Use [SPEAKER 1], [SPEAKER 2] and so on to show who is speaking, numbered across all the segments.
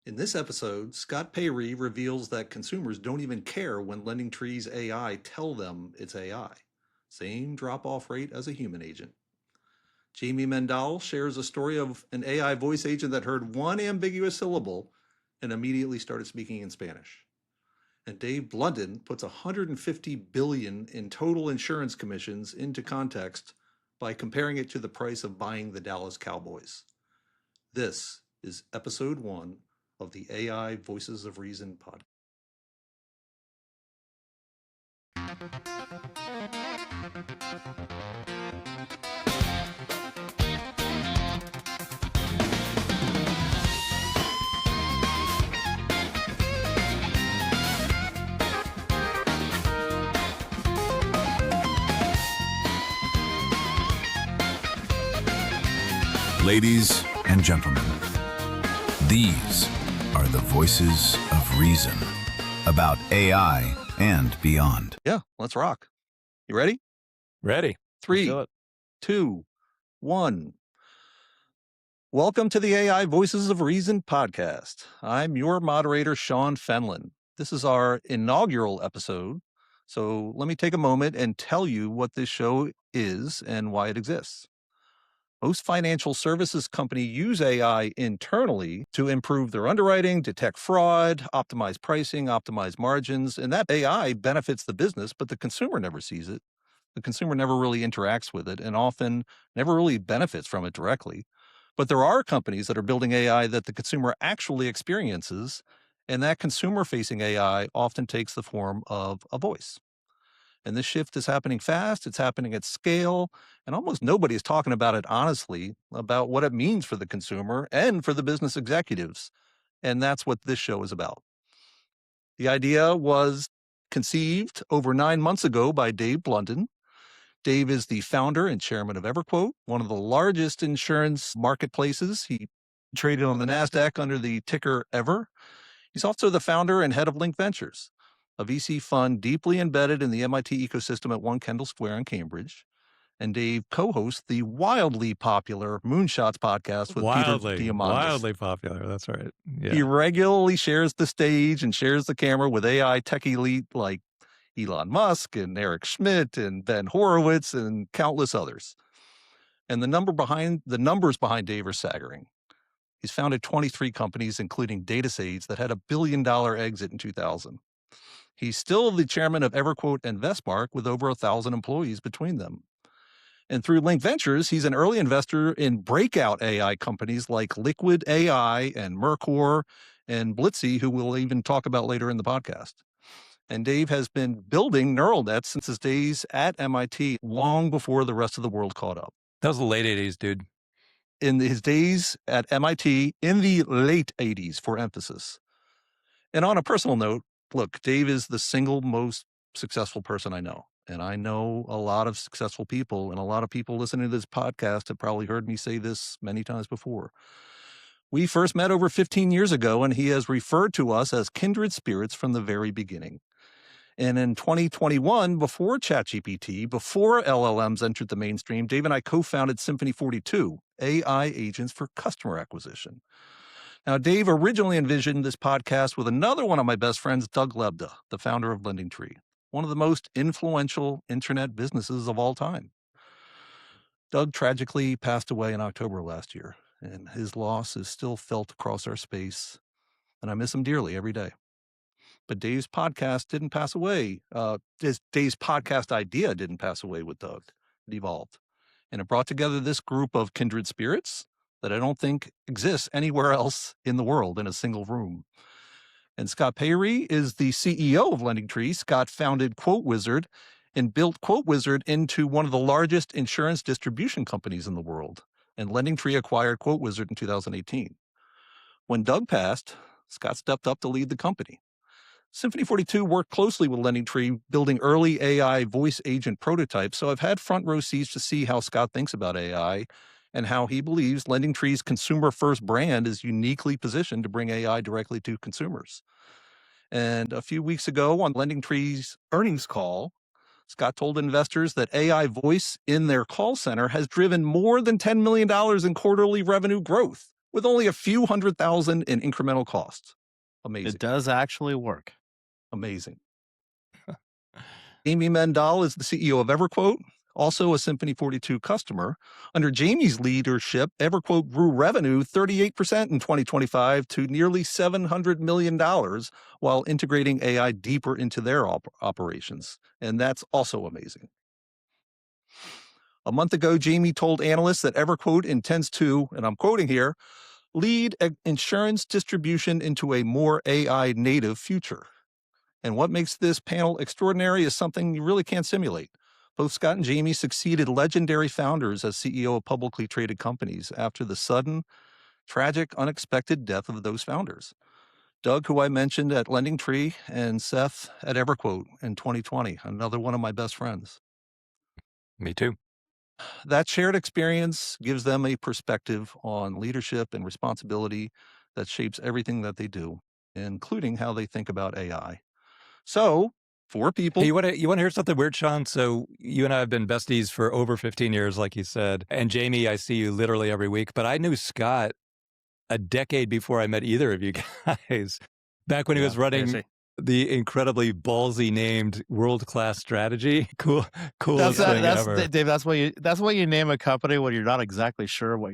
[SPEAKER 1] In this episode, Scott Peyree reveals that consumers don't even care when LendingTree's AI tell them it's AI. Same drop-off rate as a human agent. Jayme Mendal shares a story of an AI voice agent that heard one ambiguous syllable and immediately started speaking in Spanish. And Dave Blundin puts $150 billion in total insurance commissions into context by comparing it to the price of buying the Dallas Cowboys. This is episode 1 of the AI Voices of Reason podcast.
[SPEAKER 2] Ladies and gentlemen, these are the voices of reason about AI and beyond.
[SPEAKER 1] Yeah, let's rock. You ready?
[SPEAKER 3] Ready.
[SPEAKER 1] 3, 2, 1. Welcome to the AI Voices of Reason podcast. I'm your moderator, Sean Fenlon. This is our inaugural episode, so let me take a moment and tell you what this show is and why it exists. Most financial services companies use AI internally to improve their underwriting, detect fraud, optimize pricing, optimize margins, and that AI benefits the business, but the consumer never sees it. The consumer never really interacts with it and often never really benefits from it directly. But there are companies that are building AI that the consumer actually experiences, and that consumer-facing AI often takes the form of a voice. And this shift is happening fast, it's happening at scale, and almost nobody is talking about it honestly, about what it means for the consumer and for the business executives. And that's what this show is about. The idea was conceived over 9 months ago by Dave Blundin. Dave is the founder and chairman of EverQuote, one of the largest insurance marketplaces. He traded on the NASDAQ under the ticker Ever. He's also the founder and head of Link Ventures, a VC fund deeply embedded in the MIT ecosystem at 1 Kendall Square in Cambridge. And Dave co-hosts the wildly popular Moonshots podcast with Peter Diamandis.
[SPEAKER 3] Wildly popular. That's right. Yeah.
[SPEAKER 1] He regularly shares the stage and shares the camera with AI tech elite like Elon Musk and Eric Schmidt and Ben Horowitz and countless others. And the numbers behind Dave are staggering. He's founded 23 companies, including DataSage, that had $1 billion exit in 2000. He's still the chairman of EverQuote and Vestmark with over 1,000 employees between them. And through Link Ventures, he's an early investor in breakout AI companies like Liquid AI and Mercor and Blitzy, who we'll even talk about later in the podcast. And Dave has been building neural nets since his days at MIT, long before the rest of the world caught up.
[SPEAKER 3] That was the late 80s, dude.
[SPEAKER 1] In his days at MIT, in the late 80s, for emphasis. And on a personal note, look, Dave is the single most successful person I know. And I know a lot of successful people, and a lot of people listening to this podcast have probably heard me say this many times before. We first met over 15 years ago, and he has referred to us as kindred spirits from the very beginning. And in 2021, before ChatGPT, before LLMs entered the mainstream, Dave and I co-founded Symphony 42, AI agents for customer acquisition. Now, Dave originally envisioned this podcast with another one of my best friends, Doug Lebda, the founder of LendingTree, one of the most influential internet businesses of all time. Doug tragically passed away in October last year, and his loss is still felt across our space, and I miss him dearly every day. But Dave's podcast didn't pass away. Dave's podcast idea didn't pass away with Doug. It evolved. And it brought together this group of kindred spirits that I don't think exists anywhere else in the world in a single room. And Scott Peyree is the CEO of LendingTree. Scott founded Quote Wizard and built Quote Wizard into one of the largest insurance distribution companies in the world. And LendingTree acquired Quote Wizard in 2018. When Doug passed, Scott stepped up to lead the company. Symphony 42 worked closely with LendingTree, building early AI voice agent prototypes, so I've had front row seats to see how Scott thinks about AI and how he believes LendingTree's consumer-first brand is uniquely positioned to bring AI directly to consumers. And a few weeks ago on LendingTree's earnings call, Scott told investors that AI voice in their call center has driven more than $10 million in quarterly revenue growth. with only a few $100,000 in incremental costs. Amazing.
[SPEAKER 4] It does actually work.
[SPEAKER 1] Amazing. Jayme Mendal is the CEO of EverQuote, also a Symphony 42 customer. Under Jayme's leadership, EverQuote grew revenue 38% in 2025 to nearly $700 million while integrating AI deeper into their operations. And that's also amazing. A month ago, Jayme told analysts that EverQuote intends to, and I'm quoting here, lead insurance distribution into a more AI native future. And what makes this panel extraordinary is something you really can't simulate. Both Scott and Jayme succeeded legendary founders as CEO of publicly traded companies after the sudden, tragic, unexpected death of those founders. Doug, who I mentioned at LendingTree, and Seth at EverQuote in 2020, another one of my best friends.
[SPEAKER 3] Me too.
[SPEAKER 1] That shared experience gives them a perspective on leadership and responsibility that shapes everything that they do, including how they think about AI. So, 4 people.
[SPEAKER 3] Hey, you want to hear something weird, Sean? So you and I have been besties for over 15 years, like you said. And Jayme, I see you literally every week. But I knew Scott a decade before I met either of you guys. Back when he was running the incredibly ballsy named World-Class Strategy. Coolest thing ever.
[SPEAKER 4] Dave, that's what you name a company when you're not exactly sure what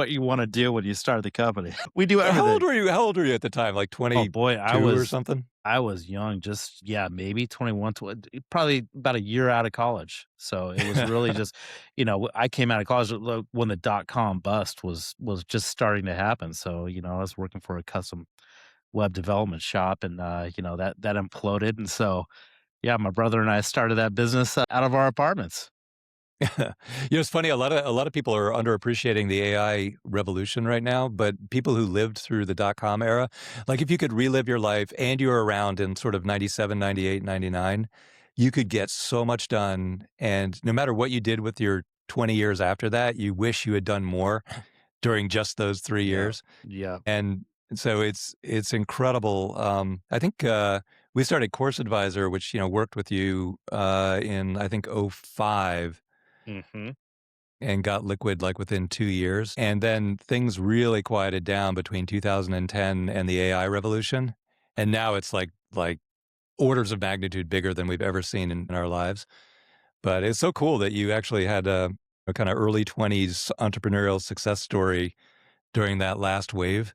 [SPEAKER 4] you want to do when you start the company. We do everything.
[SPEAKER 3] How old were you at the time? Like 22
[SPEAKER 4] oh boy,
[SPEAKER 3] or something?
[SPEAKER 4] I was young, maybe 21, probably about a year out of college. So it was really just, I came out of college when the .com bust was just starting to happen. So, I was working for a custom web development shop, and that imploded. And so, my brother and I started that business out of our apartments.
[SPEAKER 3] It's funny. A lot of people are underappreciating the AI revolution right now, but people who lived through the .com era, like if you could relive your life and you were around in sort of 97, 98, 99, you could get so much done. And no matter what you did with your 20 years after that, you wish you had done more during just those 3 years.
[SPEAKER 4] Yeah.
[SPEAKER 3] And so it's incredible. I think we started Course Advisor, which worked with you in I think 2005.
[SPEAKER 4] Mm-hmm.
[SPEAKER 3] And got liquid like within 2 years. And then things really quieted down between 2010 and the AI revolution. And now it's like orders of magnitude bigger than we've ever seen in our lives. But it's so cool that you actually had a kind of early 20s entrepreneurial success story during that last wave.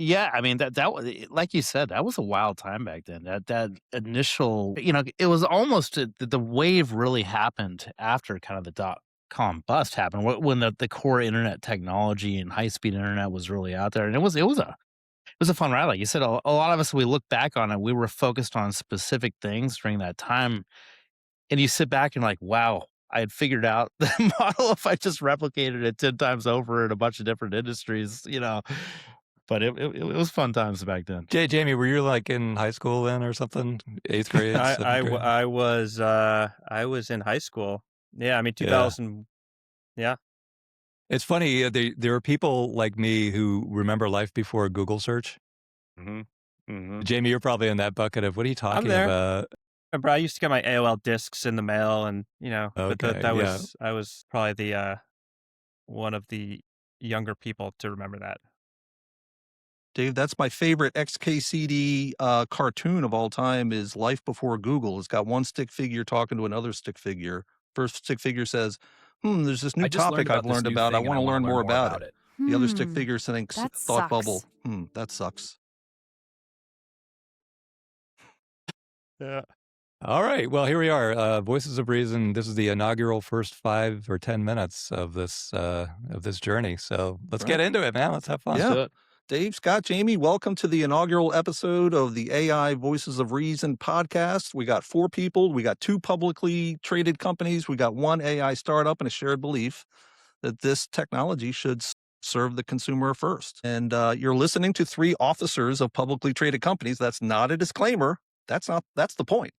[SPEAKER 4] Yeah, I mean that was, like you said, that was a wild time back then. That initial, it was almost the wave really happened after kind of the .com bust happened, when the core internet technology and high speed internet was really out there, and it was a fun ride. Like you said, a lot of us, we look back on it, we were focused on specific things during that time, and you sit back and like, wow, I had figured out the model if I just replicated it 10 times over in a bunch of different industries, But it was fun times back then.
[SPEAKER 3] Jayme, were you like in high school then or something? 8th grade?
[SPEAKER 5] I was in high school. Yeah, I mean 2000. Yeah.
[SPEAKER 3] It's funny. There are people like me who remember life before Google search.
[SPEAKER 5] Mm-hmm. Mm-hmm.
[SPEAKER 3] Jayme, you're probably in that bucket of what are you talking about?
[SPEAKER 5] Remember, I used to get my AOL discs in the mail, and I was probably the one of the younger people to remember that.
[SPEAKER 1] Dave, that's my favorite XKCD cartoon of all time is Life Before Google. It's got one stick figure talking to another stick figure. First stick figure says, there's this new topic I've learned about. I want to learn more about it. The other stick figure thinks, thought bubble. That sucks.
[SPEAKER 5] Yeah.
[SPEAKER 3] All right. Well, here we are. Voices of Reason. This is the inaugural first 5 or 10 minutes of this journey. So let's get into it, man. Let's have fun.
[SPEAKER 1] Yeah. Dave, Scott, Jayme, welcome to the inaugural episode of the AI Voices of Reason podcast. We got 4 people. We got 2 publicly traded companies. We got 1 AI startup and a shared belief that this technology should serve the consumer first. And you're listening to 3 officers of publicly traded companies. That's not a disclaimer. That's the point.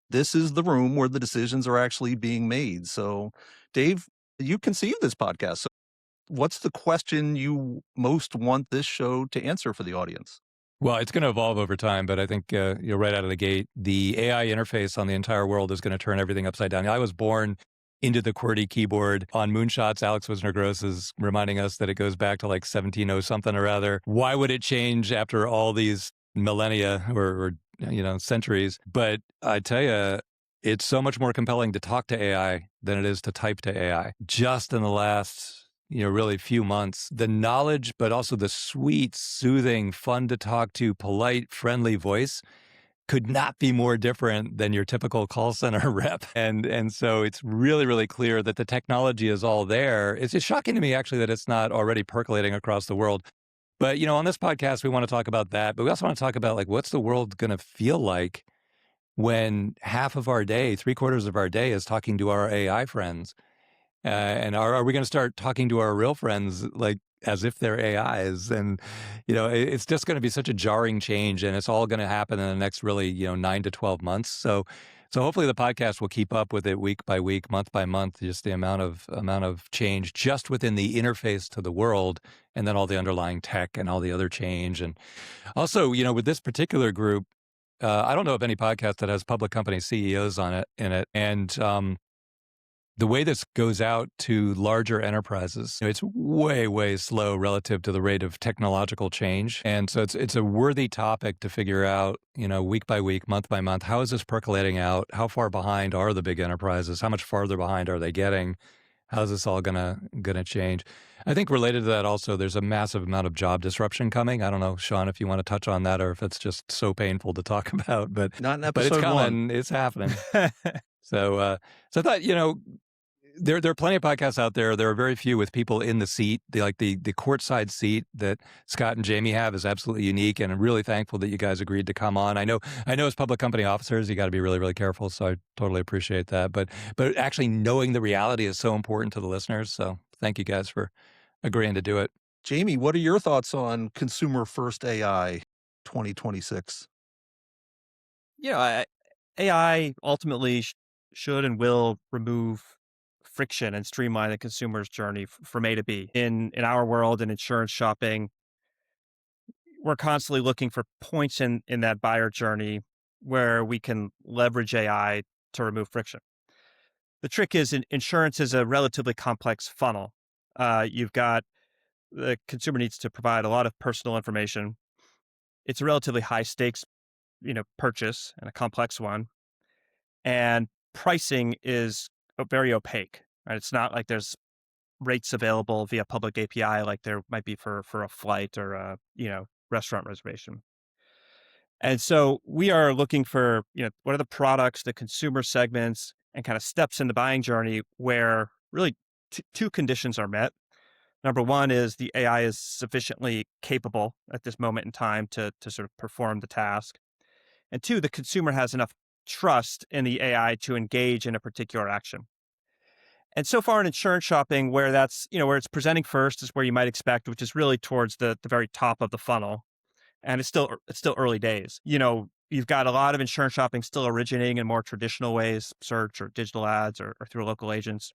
[SPEAKER 1] This is the room where the decisions are actually being made. So, Dave, you conceived this podcast. So what's the question you most want this show to answer for the audience?
[SPEAKER 3] Well, it's going to evolve over time, but I think right out of the gate, the AI interface on the entire world is going to turn everything upside down. I was born into the QWERTY keyboard on moonshots. Alex Wisner-Gross is reminding us that it goes back to like 1700 something or other. Why would it change after all these millennia or centuries? But I tell you, it's so much more compelling to talk to AI than it is to type to AI. Just in the last, really few months, the knowledge, but also the sweet, soothing, fun to talk to, polite, friendly voice could not be more different than your typical call center rep. And so it's really, really clear that the technology is all there. It's just shocking to me, actually, that it's not already percolating across the world. But, on this podcast, we want to talk about that. But we also want to talk about, like, what's the world going to feel like when half of our day, 3/4 of our day is talking to our AI friends? And are we going to start talking to our real friends like as if they're AIs? And, it's just going to be such a jarring change, and it's all going to happen in the next really, 9 to 12 months. So hopefully the podcast will keep up with it week by week, month by month, just the amount of change just within the interface to the world, and then all the underlying tech and all the other change. And also, with this particular group, I don't know of any podcast that has public company CEOs in it. And, the way this goes out to larger enterprises, it's way, way slow relative to the rate of technological change. And so it's a worthy topic to figure out, week by week, month by month, how is this percolating out? How far behind are the big enterprises? How much farther behind are they getting? How's this all gonna change? I think related to that also, there's a massive amount of job disruption coming. I don't know, Sean, if you want to touch on that or if it's just so painful to talk about, but
[SPEAKER 1] Not in
[SPEAKER 3] but it's
[SPEAKER 1] episode
[SPEAKER 3] coming,
[SPEAKER 1] 1.
[SPEAKER 3] it's happening. So I thought, there are plenty of podcasts out there. There are very few with people in the seat. The courtside seat that Scott and Jayme have is absolutely unique, and I'm really thankful that you guys agreed to come on. I know as public company officers, you got to be really, really careful. So I totally appreciate that. But actually knowing the reality is so important to the listeners. So thank you guys for agreeing to do it.
[SPEAKER 1] Jayme, what are your thoughts on consumer first AI 2026?
[SPEAKER 5] AI ultimately should and will remove friction and streamline the consumer's journey from A to B. In our world in insurance shopping, we're constantly looking for points in that buyer journey where we can leverage AI to remove friction. The trick is insurance is a relatively complex funnel. You've got the consumer needs to provide a lot of personal information. It's a relatively high stakes, purchase and a complex one. And pricing is very opaque. Right? It's not like there's rates available via public API like there might be for a flight or a restaurant reservation. And so we are looking for what are the products, the consumer segments, and kind of steps in the buying journey where really two conditions are met. Number one is the AI is sufficiently capable at this moment in time to sort of perform the task. And two, the consumer has enough trust in the AI to engage in a particular action. And so far in insurance shopping, where that's, where it's presenting first is where you might expect, which is really towards the very top of the funnel. And it's still early days. You've got a lot of insurance shopping still originating in more traditional ways, search or digital ads or through local agents.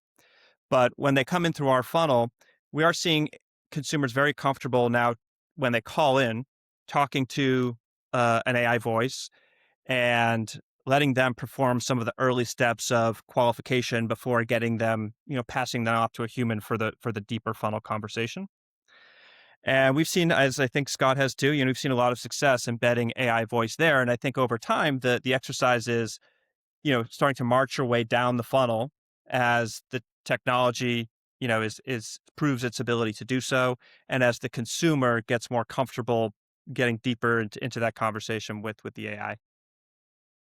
[SPEAKER 5] But when they come in through our funnel, we are seeing consumers very comfortable now when they call in, talking to an AI voice and letting them perform some of the early steps of qualification before getting them, passing them off to a human for the deeper funnel conversation. And we've seen, as I think Scott has too, we've seen a lot of success embedding AI voice there. And I think over time, the exercise is, starting to march your way down the funnel as the technology, is proves its ability to do so. And as the consumer gets more comfortable getting deeper into that conversation with the AI.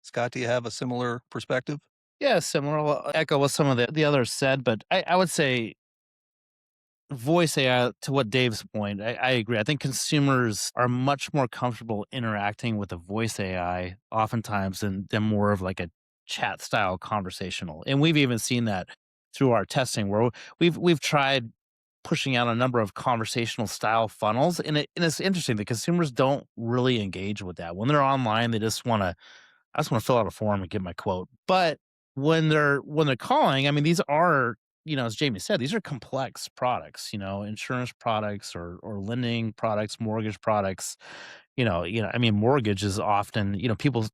[SPEAKER 1] Scott, do you have a similar perspective?
[SPEAKER 4] Yeah, similar. I'll echo what some of the others said, but I would say voice AI, to what Dave's point, I agree. I think consumers are much more comfortable interacting with a voice AI oftentimes than more of like a chat style conversational. And we've even seen that through our testing where we've tried pushing out a number of conversational style funnels. And it's interesting. The consumers don't really engage with that. When they're online, they just want to, I just want to fill out a form and get my quote. But when they're calling, I mean, these are, as Jayme said, these are complex products, insurance products or lending products, mortgage products. I mean, mortgage is often, people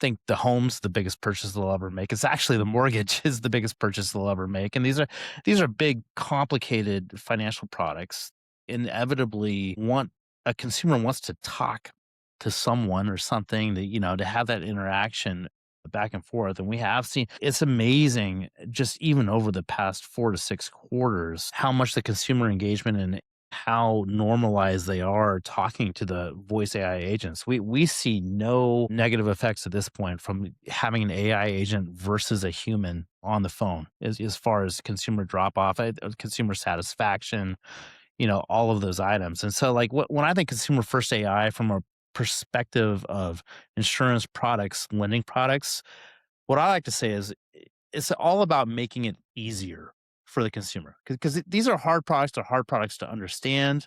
[SPEAKER 4] think the home's the biggest purchase they'll ever make. It's actually the mortgage is the biggest purchase they'll ever make. And these are big, complicated financial products. Inevitably, a consumer wants to talk to someone or something that, to have that interaction back and forth. And we have seen it's amazing, just even over the past 4 to 6 quarters, how much the consumer engagement and how normalized they are talking to the voice AI agents. We see no negative effects at this point from having an AI agent versus a human on the phone as far as consumer drop off, consumer satisfaction, all of those items. And so, like, when I think consumer first AI from a perspective of insurance products, lending products, what I like to say is it's all about making it easier for the consumer, because these are hard products. They're hard products to understand.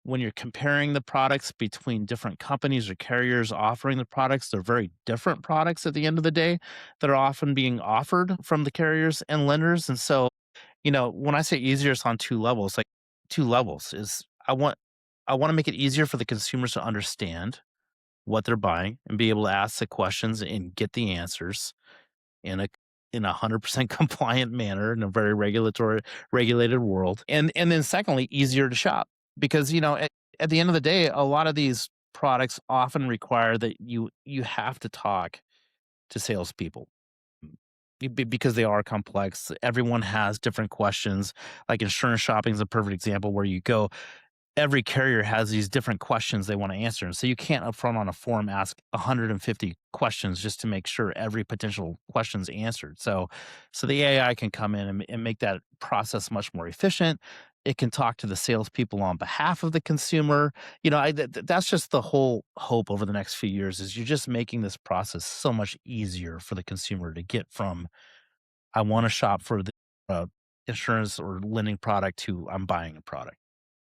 [SPEAKER 4] When you're comparing the products between different companies or carriers offering the products, they're very different products at the end of the day that are often being offered from the carriers and lenders. And so, when I say easier, it's on two levels. Like, two levels is I want to make it easier for the consumers to understand what they're buying and be able to ask the questions and get the answers in a 100% compliant manner in a very regulated world. And then secondly, easier to shop, because at the end of the day, a lot of these products often require that you have to talk to salespeople because they are complex. Everyone has different questions. Like, insurance shopping is a perfect example where you go, every carrier has these different questions they want to answer. And so you can't upfront on a form ask 150 questions just to make sure every potential question's answered. So the AI can come in and make that process much more efficient. It can talk to the salespeople on behalf of the consumer. That's just the whole hope over the next few years, is you're just making this process so much easier for the consumer to get from, I want to shop for the insurance or lending product, to I'm buying a product.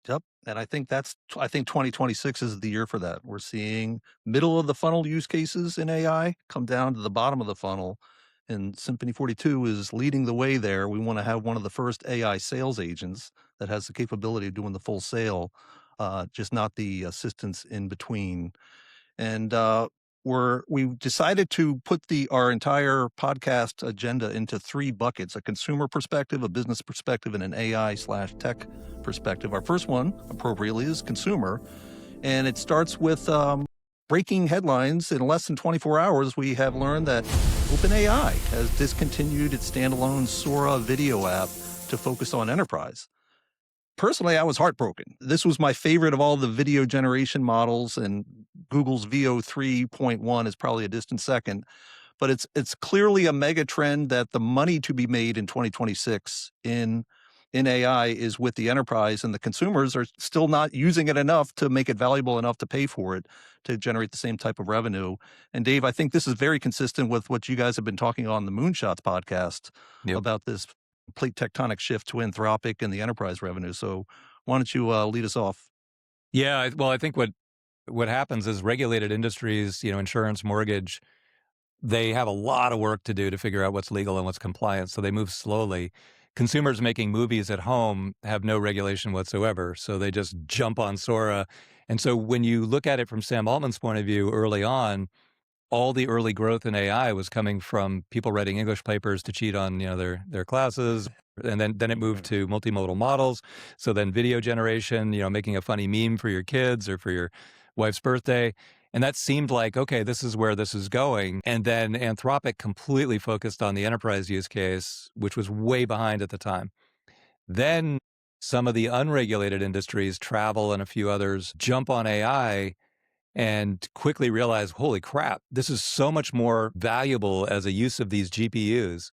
[SPEAKER 1] Yep. And I think 2026 is the year for that. We're seeing middle of the funnel use cases in AI come down to the bottom of the funnel. And Symphony 42 is leading the way there. We want to have one of the first AI sales agents that has the capability of doing the full sale, just not the assistance in between. And we decided to put our entire podcast agenda into 3 buckets: a consumer perspective, a business perspective, and an AI/tech perspective. Our first one, appropriately, is consumer. And it starts with breaking headlines. In less than 24 hours, we have learned that OpenAI has discontinued its standalone Sora video app to focus on enterprise. Personally, I was heartbroken. This was my favorite of all the video generation models, and Google's VO 3.1 is probably a distant second. But it's clearly a mega trend that the money to be made in 2026 in AI is with the enterprise, and the consumers are still not using it enough to make it valuable enough to pay for it to generate the same type of revenue. And Dave, I think this is very consistent with what you guys have been talking on the Moonshots podcast about this plate tectonic shift to Anthropic and the enterprise revenue. So why don't you lead us off?
[SPEAKER 3] Yeah, well, I think what happens is regulated industries, insurance, mortgage, they have a lot of work to do to figure out what's legal and what's compliant. So they move slowly. Consumers making movies at home have no regulation whatsoever. So they just jump on Sora. And so when you look at it from Sam Altman's point of view early on, all the early growth in AI was coming from people writing English papers to cheat on, their classes. And then it moved to multimodal models. So then video generation, making a funny meme for your kids or for your wife's birthday. And that seemed like, okay, this is where this is going. And then Anthropic completely focused on the enterprise use case, which was way behind at the time. Then some of the unregulated industries, travel and a few others, jump on AI and quickly realize, holy crap, this is so much more valuable as a use of these GPUs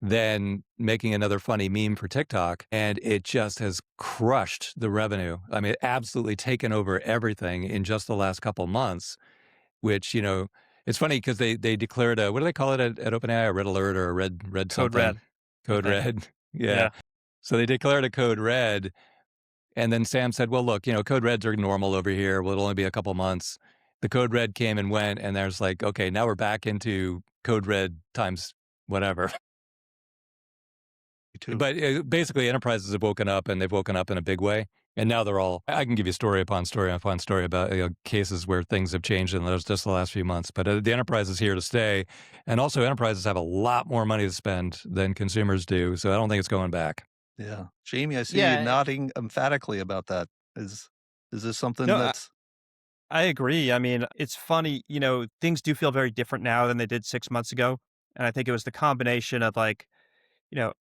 [SPEAKER 3] than making another funny meme for TikTok. And it just has crushed the revenue. I mean, absolutely taken over everything in just the last couple months, which, it's funny because they declared what do they call it at OpenAI? A red alert or a red
[SPEAKER 5] Code
[SPEAKER 3] something?
[SPEAKER 5] red.
[SPEAKER 3] Code
[SPEAKER 5] Okay.
[SPEAKER 3] red. Yeah. So they declared a code red. And then Sam said, well, look, code reds are normal over here. Well, it'll only be a couple months. The code red came and went, and there's like, okay, now we're back into code red times whatever. But basically, enterprises have woken up, and they've woken up in a big way. And now they're all, I can give you story upon story upon story about cases where things have changed in those just the last few months. But the enterprise is here to stay. And also enterprises have a lot more money to spend than consumers do. So I don't think it's going back.
[SPEAKER 1] Yeah. Jayme, I see you
[SPEAKER 4] Yeah.
[SPEAKER 1] nodding emphatically about that. Is this something
[SPEAKER 5] No,
[SPEAKER 1] that's...
[SPEAKER 5] I agree. I mean, it's funny, things do feel very different now than they did 6 months ago. And I think it was the combination of like, you know,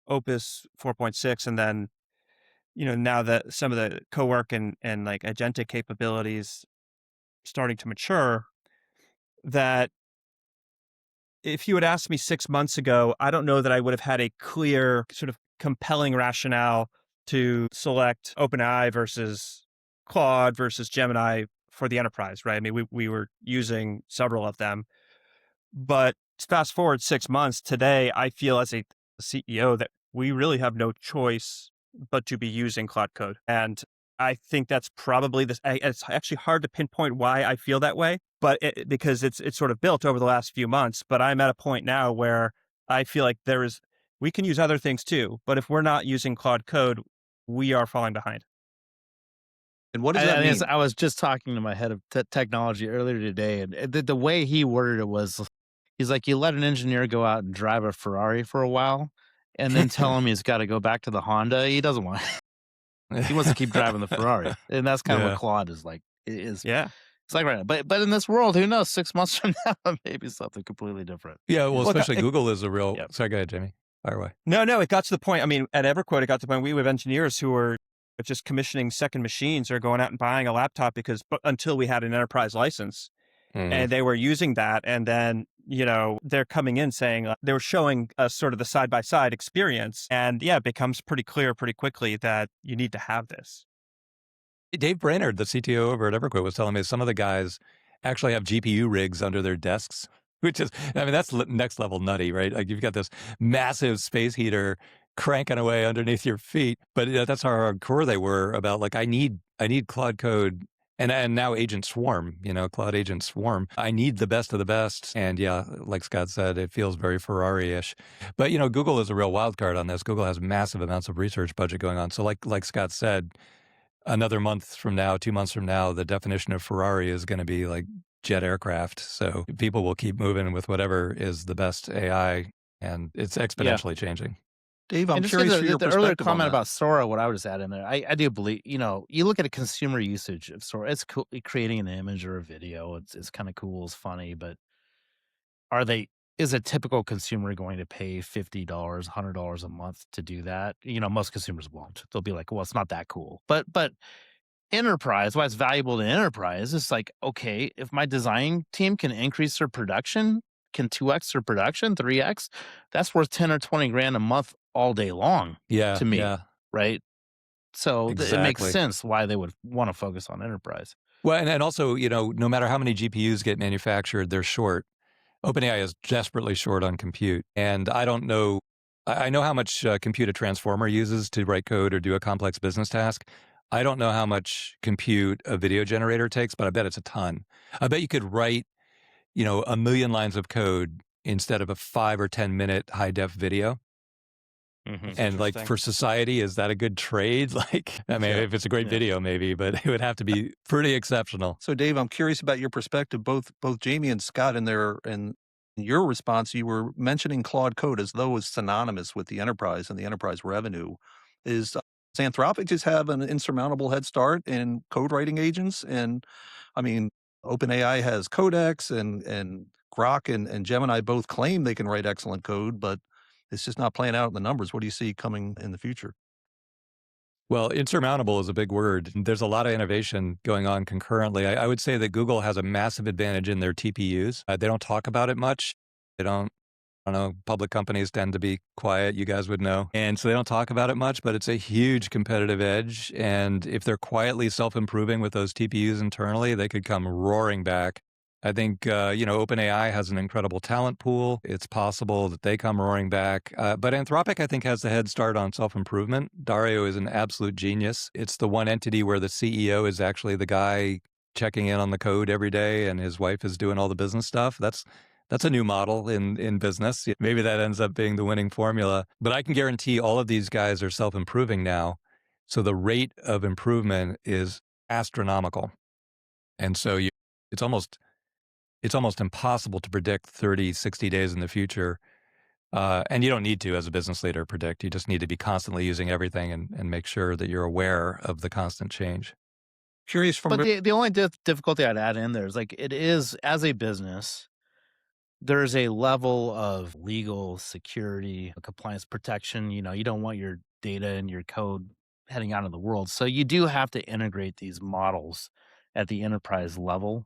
[SPEAKER 5] Opus 4.6 and then, now that some of the co-work and like agentic capabilities starting to mature, that if you had asked me 6 months ago, I don't know that I would have had a clear sort of compelling rationale to select OpenAI versus Claude versus Gemini for the enterprise, right? I mean, we were using several of them, but fast forward 6 months today, I feel as a CEO that we really have no choice but to be using Claude Code. And I think that's probably this. It's actually hard to pinpoint why I feel that way, but because it's sort of built over the last few months. But I'm at a point now where I feel like we can use other things too, but if we're not using Claude Code, we are falling behind.
[SPEAKER 1] And what does that mean?
[SPEAKER 4] I was just talking to my head of technology earlier today, and the way he worded it was, he's like, you let an engineer go out and drive a Ferrari for a while, and then tell him he's got to go back to the Honda. He doesn't want. He wants to keep driving the Ferrari, and that's kind of what Claude is like.
[SPEAKER 5] Yeah.
[SPEAKER 4] It's like, right. But in this world, who knows? 6 months from now, maybe something completely different.
[SPEAKER 3] Yeah, well,
[SPEAKER 5] Look,
[SPEAKER 3] especially Google is a real... Sorry, go ahead, Jayme. Fire away.
[SPEAKER 5] No, it got to the point. I mean, at EverQuote, it got to the point we have engineers who were just commissioning second machines or going out and buying a laptop until we had an enterprise license. And they were using that. And then, they're coming in saying they were showing us sort of the side-by-side experience. And yeah, it becomes pretty clear pretty quickly that you need to have this.
[SPEAKER 3] Dave Brainerd, the CTO over at EverQuote, was telling me some of the guys actually have GPU rigs under their desks, which is, I mean, that's next level nutty, right? Like you've got this massive space heater cranking away underneath your feet. But that's how hardcore they were about like, I need Claude Code and now Agent Swarm, Claude Agent Swarm. I need the best of the best. And yeah, like Scott said, it feels very Ferrari-ish. But, Google is a real wild card on this. Google has massive amounts of research budget going on. So like Scott said, another month from now, 2 months from now, the definition of Ferrari is going to be like jet aircraft. So people will keep moving with whatever is the best AI, and it's exponentially changing.
[SPEAKER 1] Dave, I'm curious for your
[SPEAKER 4] the
[SPEAKER 1] perspective
[SPEAKER 4] earlier
[SPEAKER 1] on
[SPEAKER 4] comment
[SPEAKER 1] that.
[SPEAKER 4] about Sora, what I would just add in there, I do believe, you look at a consumer usage of Sora, it's cool, creating an image or a video, it's kind of cool, it's funny, but is a typical consumer going to pay $50, $100 a month to do that? Most consumers won't. They'll be like, well, it's not that cool. But enterprise, why it's valuable to enterprise is like, okay, if my design team can increase their production, can 2x their production, 3x, that's worth 10 or 20 grand a month all day long to me, right? So it makes sense why they would want to focus on enterprise.
[SPEAKER 3] Well, and also, no matter how many GPUs get manufactured, they're short. OpenAI is desperately short on compute. And I don't know, I know how much compute a transformer uses to write code or do a complex business task. I don't know how much compute a video generator takes, but I bet it's a ton. I bet you could write, 1 million lines of code instead of a 5 or 10 minute high def video. And like for society, is that a good trade? Like, I mean, if it's a great video, maybe, but it would have to be pretty exceptional.
[SPEAKER 1] So, Dave, I'm curious about your perspective. Both Jayme and Scott, in your response, you were mentioning Claude Code as though it's synonymous with the enterprise and the enterprise revenue. Does Anthropic just have an insurmountable head start in code writing agents? And I mean, OpenAI has Codex and Grok and Gemini both claim they can write excellent code, but it's just not playing out in the numbers. What do you see coming in the future?
[SPEAKER 3] Well, insurmountable is a big word. There's a lot of innovation going on concurrently. I would say that Google has a massive advantage in their TPUs. They don't talk about it much. I don't know, public companies tend to be quiet, you guys would know. And so they don't talk about it much, but it's a huge competitive edge. And if they're quietly self-improving with those TPUs internally, they could come roaring back. I think, OpenAI has an incredible talent pool. It's possible that they come roaring back. But Anthropic, I think, has the head start on self-improvement. Dario is an absolute genius. It's the one entity where the CEO is actually the guy checking in on the code every day, and his wife is doing all the business stuff. That's a new model in business. Maybe that ends up being the winning formula. But I can guarantee all of these guys are self-improving now. So the rate of improvement is astronomical. And so it's almost impossible to predict 30, 60 days in the future. And you don't need to, as a business leader, predict. You just need to be constantly using everything and make sure that you're aware of the constant change.
[SPEAKER 1] Curious from
[SPEAKER 4] But the only difficulty I'd add in there is like it is, as a business, there's a level of legal security, compliance protection. You know, you don't want your data and your code heading out in the world. So you do have to integrate these models at the enterprise level.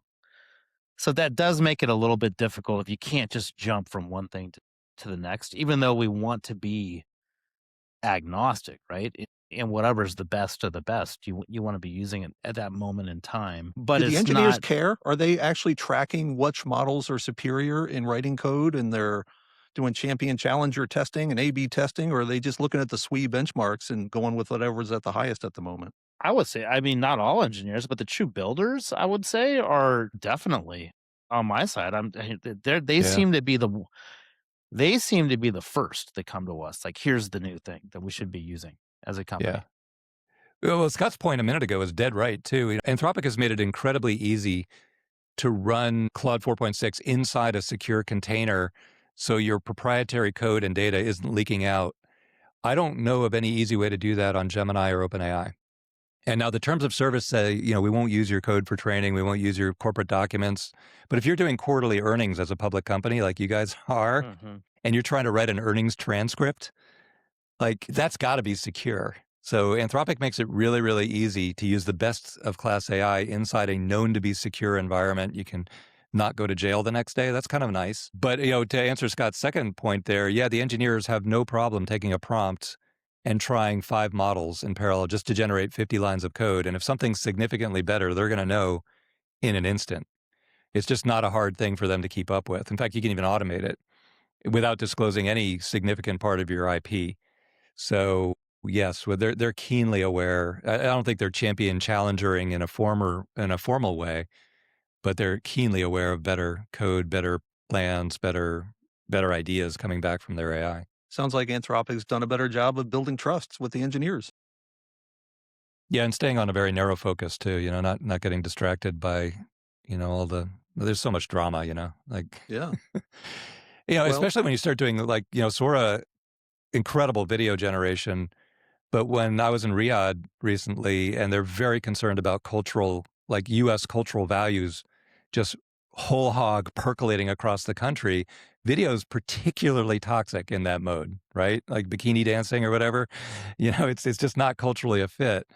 [SPEAKER 4] So that does make it a little bit difficult if you can't just jump from one thing to the next, even though we want to be agnostic, right? And whatever's the best of the best, you want to be using it at that moment in time. But
[SPEAKER 1] do the
[SPEAKER 4] it's
[SPEAKER 1] engineers
[SPEAKER 4] not.
[SPEAKER 1] care? Are they actually tracking which models are superior in writing code, and they're doing champion challenger testing and A/B testing, or are they just looking at the SWE benchmarks and going with whatever's at the highest at the moment?
[SPEAKER 4] I would say, I mean, not all engineers, but the true builders, I would say, are definitely on my side. They
[SPEAKER 3] Yeah.
[SPEAKER 4] seem to be they seem to be the first that come to us. Like, here's the new thing that we should be using as a company.
[SPEAKER 3] Yeah. Well, Scott's point a minute ago is dead right, too. Anthropic has made it incredibly easy to run Claude 4.6 inside a secure container so your proprietary code and data isn't leaking out. I don't know of any easy way to do that on Gemini or OpenAI. And now the terms of service say, we won't use your code for training. We won't use your corporate documents. But if you're doing quarterly earnings as a public company like you guys are, and you're trying to write an earnings transcript, like that's got to be secure. So Anthropic makes it really, really easy to use the best of class AI inside a known to be secure environment. You can not go to jail the next day. That's kind of nice. But, to answer Scott's second point there, yeah, the engineers have no problem taking a prompt and trying 5 models in parallel just to generate 50 lines of code. And if something's significantly better, they're going to know in an instant. It's just not a hard thing for them to keep up with. In fact, you can even automate it without disclosing any significant part of your IP. So yes, well, they're keenly aware. I don't think they're champion challenging in a formal way, but they're keenly aware of better code, better plans, better ideas coming back from their AI.
[SPEAKER 1] Sounds like Anthropic's done a better job of building trusts with the engineers.
[SPEAKER 3] Yeah, and staying on a very narrow focus too, not getting distracted by, there's so much drama, like,
[SPEAKER 1] Yeah.
[SPEAKER 3] Especially when you start doing like, Sora, incredible video generation. But when I was in Riyadh recently, and they're very concerned about like U.S. cultural values, just whole hog percolating across the country, video is particularly toxic in that mode, right? Like bikini dancing or whatever, it's just not culturally a fit.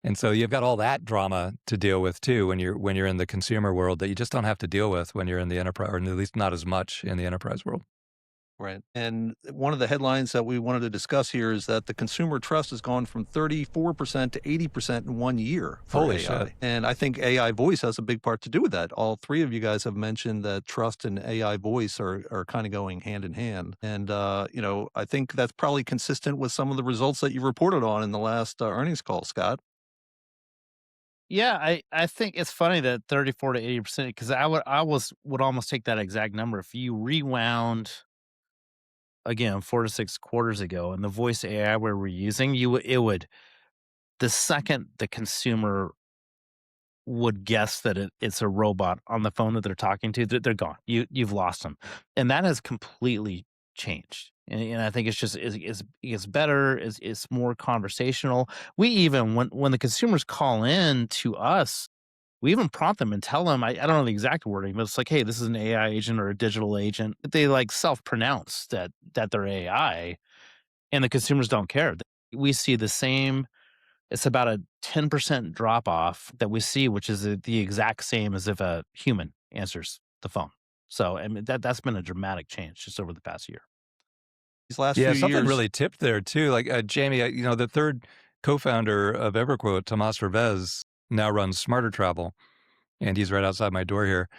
[SPEAKER 3] And so you've got all that drama to deal with too when you're in the consumer world that you just don't have to deal with when you're in the enterprise, or at least not as much in the enterprise world.
[SPEAKER 1] Right. And one of the headlines that we wanted to discuss here is that the consumer trust has gone from 34% to 80% in 1 year for
[SPEAKER 3] Holy
[SPEAKER 1] AI.
[SPEAKER 3] shit.
[SPEAKER 1] And I think AI voice has a big part to do with that. All 3 of you guys have mentioned that trust and AI voice are kind of going hand in hand. And, I think that's probably consistent with some of the results that you reported on in the last earnings call, Scott.
[SPEAKER 4] Yeah, I think it's funny that 34 to 80%, because I would almost take that exact number. If you rewound again 4 to 6 quarters ago and the voice AI we were using, the second the consumer would guess that it's a robot on the phone that they're talking to, they're gone. You've lost them. And that has completely changed. And I think it's just it's better, it's more conversational. We even when the consumers call in to us, we even prompt them and tell them, I don't know the exact wording, but it's like, hey, this is an AI agent or a digital agent. They like self-pronounce that they're AI, and the consumers don't care. We see the same. It's about a 10% drop off that we see, which is the exact same as if a human answers the phone. So I mean that's been a dramatic change just over the past year.
[SPEAKER 1] These last
[SPEAKER 3] Yeah,
[SPEAKER 1] few
[SPEAKER 3] something
[SPEAKER 1] years,
[SPEAKER 3] really tipped there too. Like Jayme, the third co-founder of EverQuote, Tomas Revez, now runs Smarter Travel, and he's right outside my door here.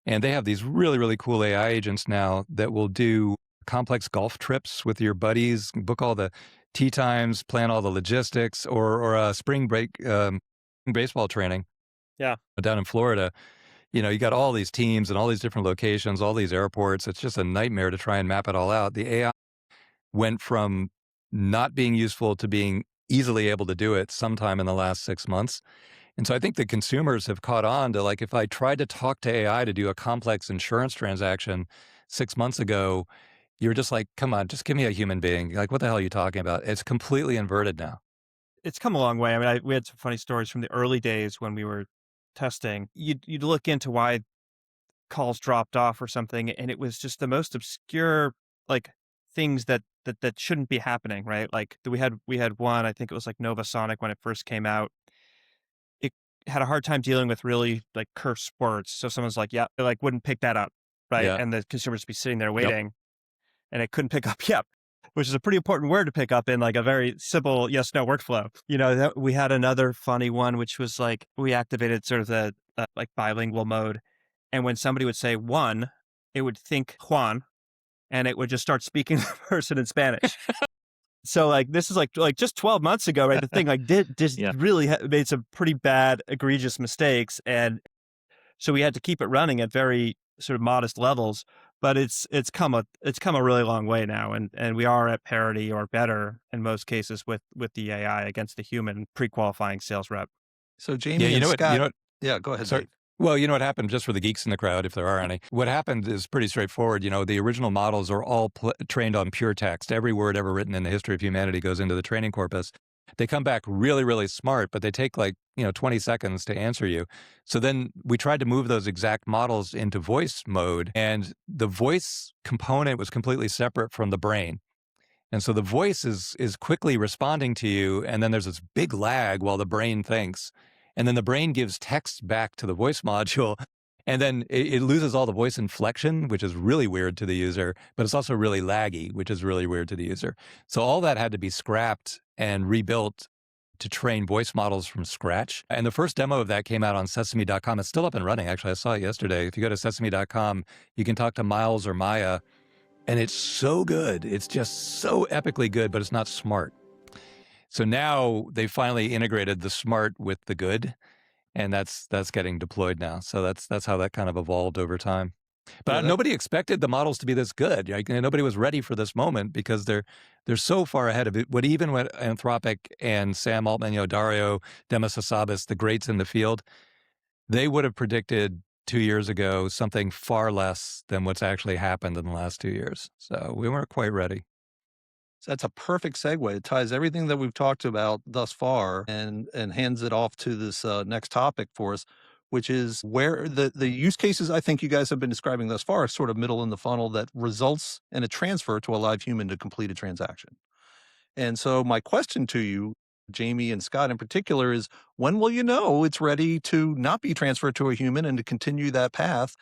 [SPEAKER 3] And they have these really, really cool AI agents now that will do complex golf trips with your buddies, book all the tee times, plan all the logistics, or spring break baseball training.
[SPEAKER 5] Yeah.
[SPEAKER 3] Down in Florida. You got all these teams and all these different locations, all these airports. It's just a nightmare to try and map it all out. The AI went from not being useful to being easily able to do it sometime in the last 6 months. And so I think the consumers have caught on to, like, if I tried to talk to AI to do a complex insurance transaction 6 months ago, you're just like, come on, just give me a human being. Like, what the hell are you talking about? It's completely inverted now.
[SPEAKER 5] It's come a long way. I mean, we had some funny stories from the early days when we were testing. You'd look into why calls dropped off or something, and it was just the most obscure, like, things that shouldn't be happening, right? Like, we had one, I think it was like Nova Sonic when it first came out. It had a hard time dealing with really, like, curse words. So someone's like, "Yeah," it, like, wouldn't pick that up, right?
[SPEAKER 3] Yeah.
[SPEAKER 5] And the consumers be sitting there
[SPEAKER 3] Yep.
[SPEAKER 5] waiting, and it couldn't pick up "yep," which is a pretty important word to pick up in, like, a very simple yes/no workflow. We had another funny one, which was like, we activated sort of the, like, bilingual mode, and when somebody would say "one," it would think Juan, and it would just start speaking to the person in Spanish. So, like, this is like just 12 months ago, right? The thing, like, did just
[SPEAKER 4] Yeah.
[SPEAKER 5] really made some pretty bad, egregious mistakes, and so we had to keep it running at very sort of modest levels. But it's come a really long way now, and we are at parity or better in most cases with the AI against the human pre-qualifying sales rep.
[SPEAKER 1] So
[SPEAKER 3] Yeah,
[SPEAKER 1] Jayme
[SPEAKER 3] you
[SPEAKER 1] and
[SPEAKER 3] know what?
[SPEAKER 1] Scott, yeah, go ahead,
[SPEAKER 3] Sorry.
[SPEAKER 1] Dave.
[SPEAKER 3] Well, you know what happened, just for the geeks in the crowd, if there are any. What happened is pretty straightforward. The original models are all trained on pure text. Every word ever written in the history of humanity goes into the training corpus. They come back really, really smart, but they take 20 seconds to answer you. So then we tried to move those exact models into voice mode, and the voice component was completely separate from the brain. And so the voice is quickly responding to you, and then there's this big lag while the brain thinks. And then the brain gives text back to the voice module, and then it loses all the voice inflection, which is really weird to the user, but it's also really laggy, which is really weird to the user. So all that had to be scrapped and rebuilt to train voice models from scratch. And the first demo of that came out on sesame.com. It's still up and running, actually. I saw it yesterday. If you go to sesame.com, you can talk to Miles or Maya, and it's so good. It's just so epically good, but it's not smart. So now they finally integrated the smart with the good, and that's getting deployed now. So that's how that kind of evolved over time. But
[SPEAKER 1] Yeah,
[SPEAKER 3] nobody expected the models to be this good. Like, nobody was ready for this moment because they're so far ahead of it. Even when Anthropic and Sam Altman, Dario Demasasabis, the greats in the field, they would have predicted 2 years ago something far less than what's actually happened in the last 2 years. So we weren't quite ready.
[SPEAKER 1] so that's a perfect segue. It ties everything that we've talked about thus far and hands it off to this next topic for us, which is where the use cases I think you guys have been describing thus far are sort of middle in the funnel that results in a transfer to a live human to complete a transaction. And so my question to you, Jayme and Scott in particular, is when will you know it's ready to not be transferred to a human and to continue that path?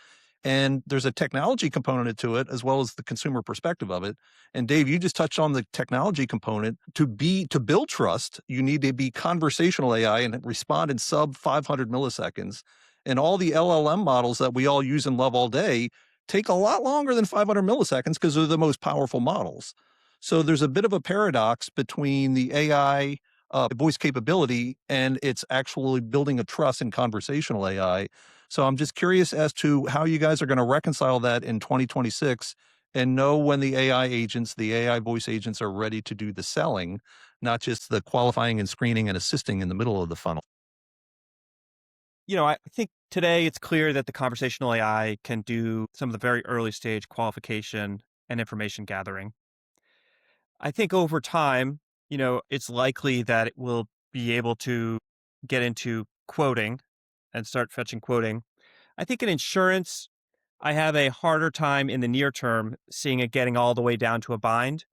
[SPEAKER 1] And there's a technology component to it as well as the consumer perspective of it. And Dave, you just touched on the technology component. To build trust, you need to be conversational AI and respond in sub 500 milliseconds. And all the LLM models that we all use and love all day take a lot longer than 500 milliseconds because they're the most powerful models. So there's a bit of a paradox between the AI voice capability and it's actually building a trust in conversational AI. So I'm just curious as to how you guys are going to reconcile that in 2026 and know when the AI agents, the AI voice agents are ready to do the selling, not just the qualifying and screening and assisting in the middle of the funnel.
[SPEAKER 5] I think today it's clear that the conversational AI can do some of the very early stage qualification and information gathering. I think over time, it's likely that it will be able to get into quoting and start fetching quoting. I think in insurance, I have a harder time in the near term seeing it getting all the way down to a bind.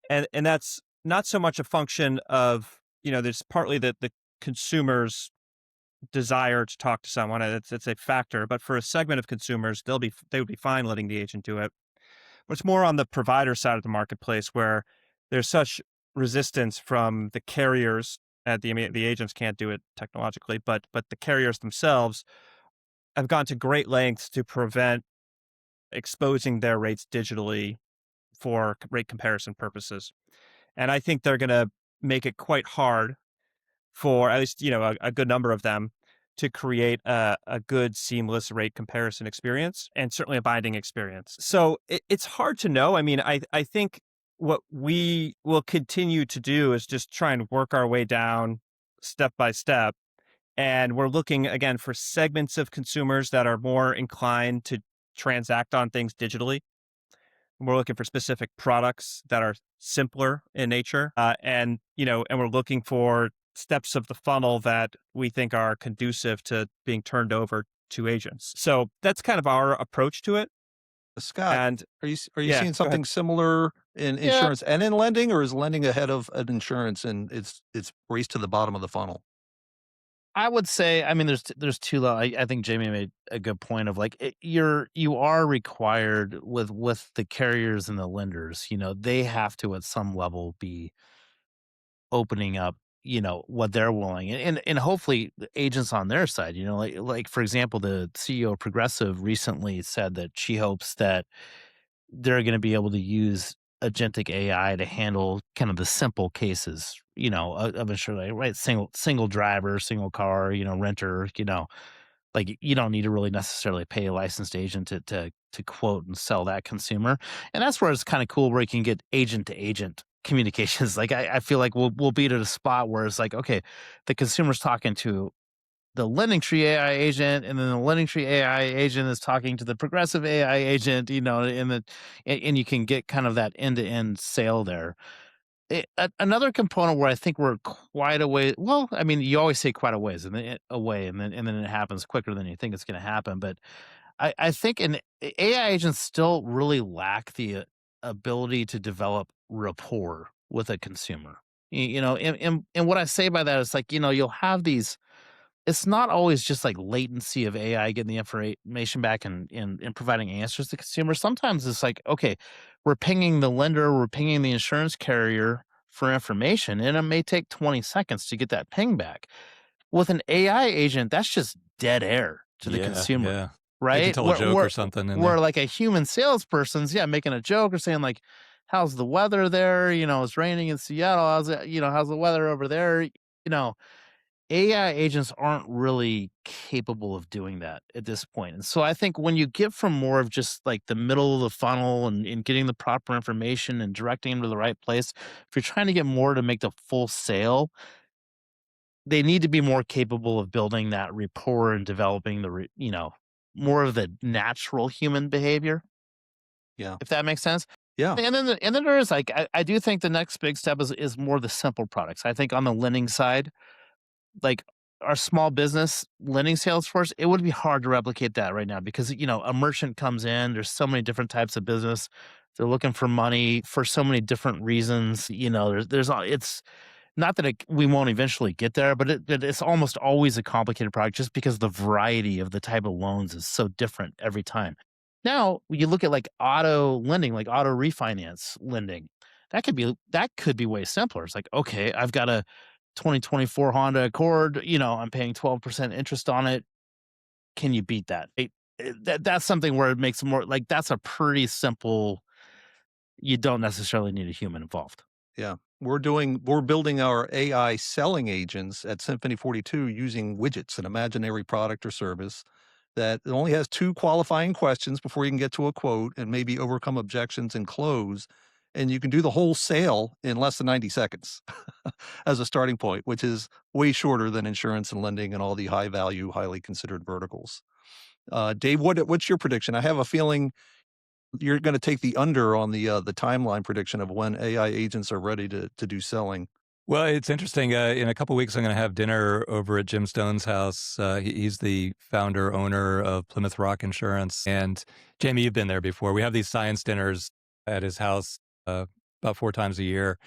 [SPEAKER 5] And that's not so much a function of, there's partly the consumer's desire to talk to someone. It's a factor, but for a segment of consumers, they would be fine letting the agent do it. But it's more on the provider side of the marketplace where there's such resistance from the carriers. The agents can't do it technologically, but the carriers themselves have gone to great lengths to prevent exposing their rates digitally for rate comparison purposes. And I think they're going to make it quite hard for at least, a good number of them to create a good seamless rate comparison experience and certainly a binding experience. So it's hard to know. I mean, I think what we will continue to do is just try and work our way down step by step. And we're looking again for segments of consumers that are more inclined to transact on things digitally. We're looking for specific products that are simpler in nature. And we're looking for steps of the funnel that we think are conducive to being turned over to agents. So that's kind of our approach to it.
[SPEAKER 1] Scott,
[SPEAKER 5] And
[SPEAKER 1] are you
[SPEAKER 5] yeah,
[SPEAKER 1] seeing
[SPEAKER 5] go ahead.
[SPEAKER 1] something similar in
[SPEAKER 4] Yeah,
[SPEAKER 1] insurance and in lending, or is lending ahead of an insurance and it's race to the bottom of the funnel?
[SPEAKER 4] I would say, I mean, there's two. I think Jayme made a good point of like you are required with the carriers and the lenders. They have to at some level be opening up, what they're willing, and hopefully the agents on their side. Like for example, the CEO of Progressive recently said that she hopes that they're going to be able to use agentic AI to handle kind of the simple cases, of insurance, right? Single driver, single car, renter, like you don't need to really necessarily pay a licensed agent to quote and sell that consumer. And that's where it's kind of cool where you can get agent to agent communications. Like I feel like we'll be at a spot where it's like, okay, the consumer's talking to the LendingTree AI agent, and then the LendingTree AI agent is talking to the Progressive AI agent, and you can get kind of that end to end sale there. Another component where I think we're quite a way. Well, I mean, you always say quite a ways, and then away, and then it happens quicker than you think it's going to happen. But I think AI agents still really lack the ability to develop rapport with a consumer. And what I say by that is like you'll have these, it's not always just like latency of AI getting the information back and providing answers to consumers. Sometimes it's like, okay, we're pinging the lender, we're pinging the insurance carrier for information, and it may take 20 seconds to get that ping back. With an AI agent, that's just dead air to the consumer,
[SPEAKER 3] Yeah. They can
[SPEAKER 4] right?
[SPEAKER 3] tell a joke or something in
[SPEAKER 4] Where
[SPEAKER 3] there.
[SPEAKER 4] like a human salesperson's, making a joke or saying like, how's the weather there? It's raining in Seattle. How's the weather over there? AI agents aren't really capable of doing that at this point. And so I think when you get from more of just like the middle of the funnel and getting the proper information and directing them to the right place, if you're trying to get more to make the full sale, they need to be more capable of building that rapport and developing more of the natural human behavior,
[SPEAKER 1] Yeah.
[SPEAKER 4] if that makes sense.
[SPEAKER 1] Yeah.
[SPEAKER 4] And then there is like, I do think the next big step is more the simple products. I think on the lending side, like our small business lending sales force, it would be hard to replicate that right now because, a merchant comes in, there's so many different types of business. They're looking for money for so many different reasons. It's not that we won't eventually get there, but it's almost always a complicated product just because the variety of the type of loans is so different every time. Now, you look at like auto lending, like auto refinance lending, that could be way simpler. It's like, okay, I've got a 2024 Honda Accord, I'm paying 12% interest on it. Can you beat that? That's something where it makes more like that's a pretty simple, you don't necessarily need a human involved.
[SPEAKER 1] Yeah. We're building our AI selling agents at Symphony 42 using widgets, an imaginary product or service that only has 2 qualifying questions before you can get to a quote and maybe overcome objections and close. And you can do the whole sale in less than 90 seconds as a starting point, which is way shorter than insurance and lending and all the high value, highly considered verticals. Dave, what's your prediction? I have a feeling you're going to take the under on the timeline prediction of when AI agents are ready to do selling.
[SPEAKER 3] Well, it's interesting. In a couple of weeks, I'm going to have dinner over at Jim Stone's house. He's the founder, owner of Plymouth Rock Insurance. And Jayme, you've been there before. We have these science dinners at his house about 4 times a year.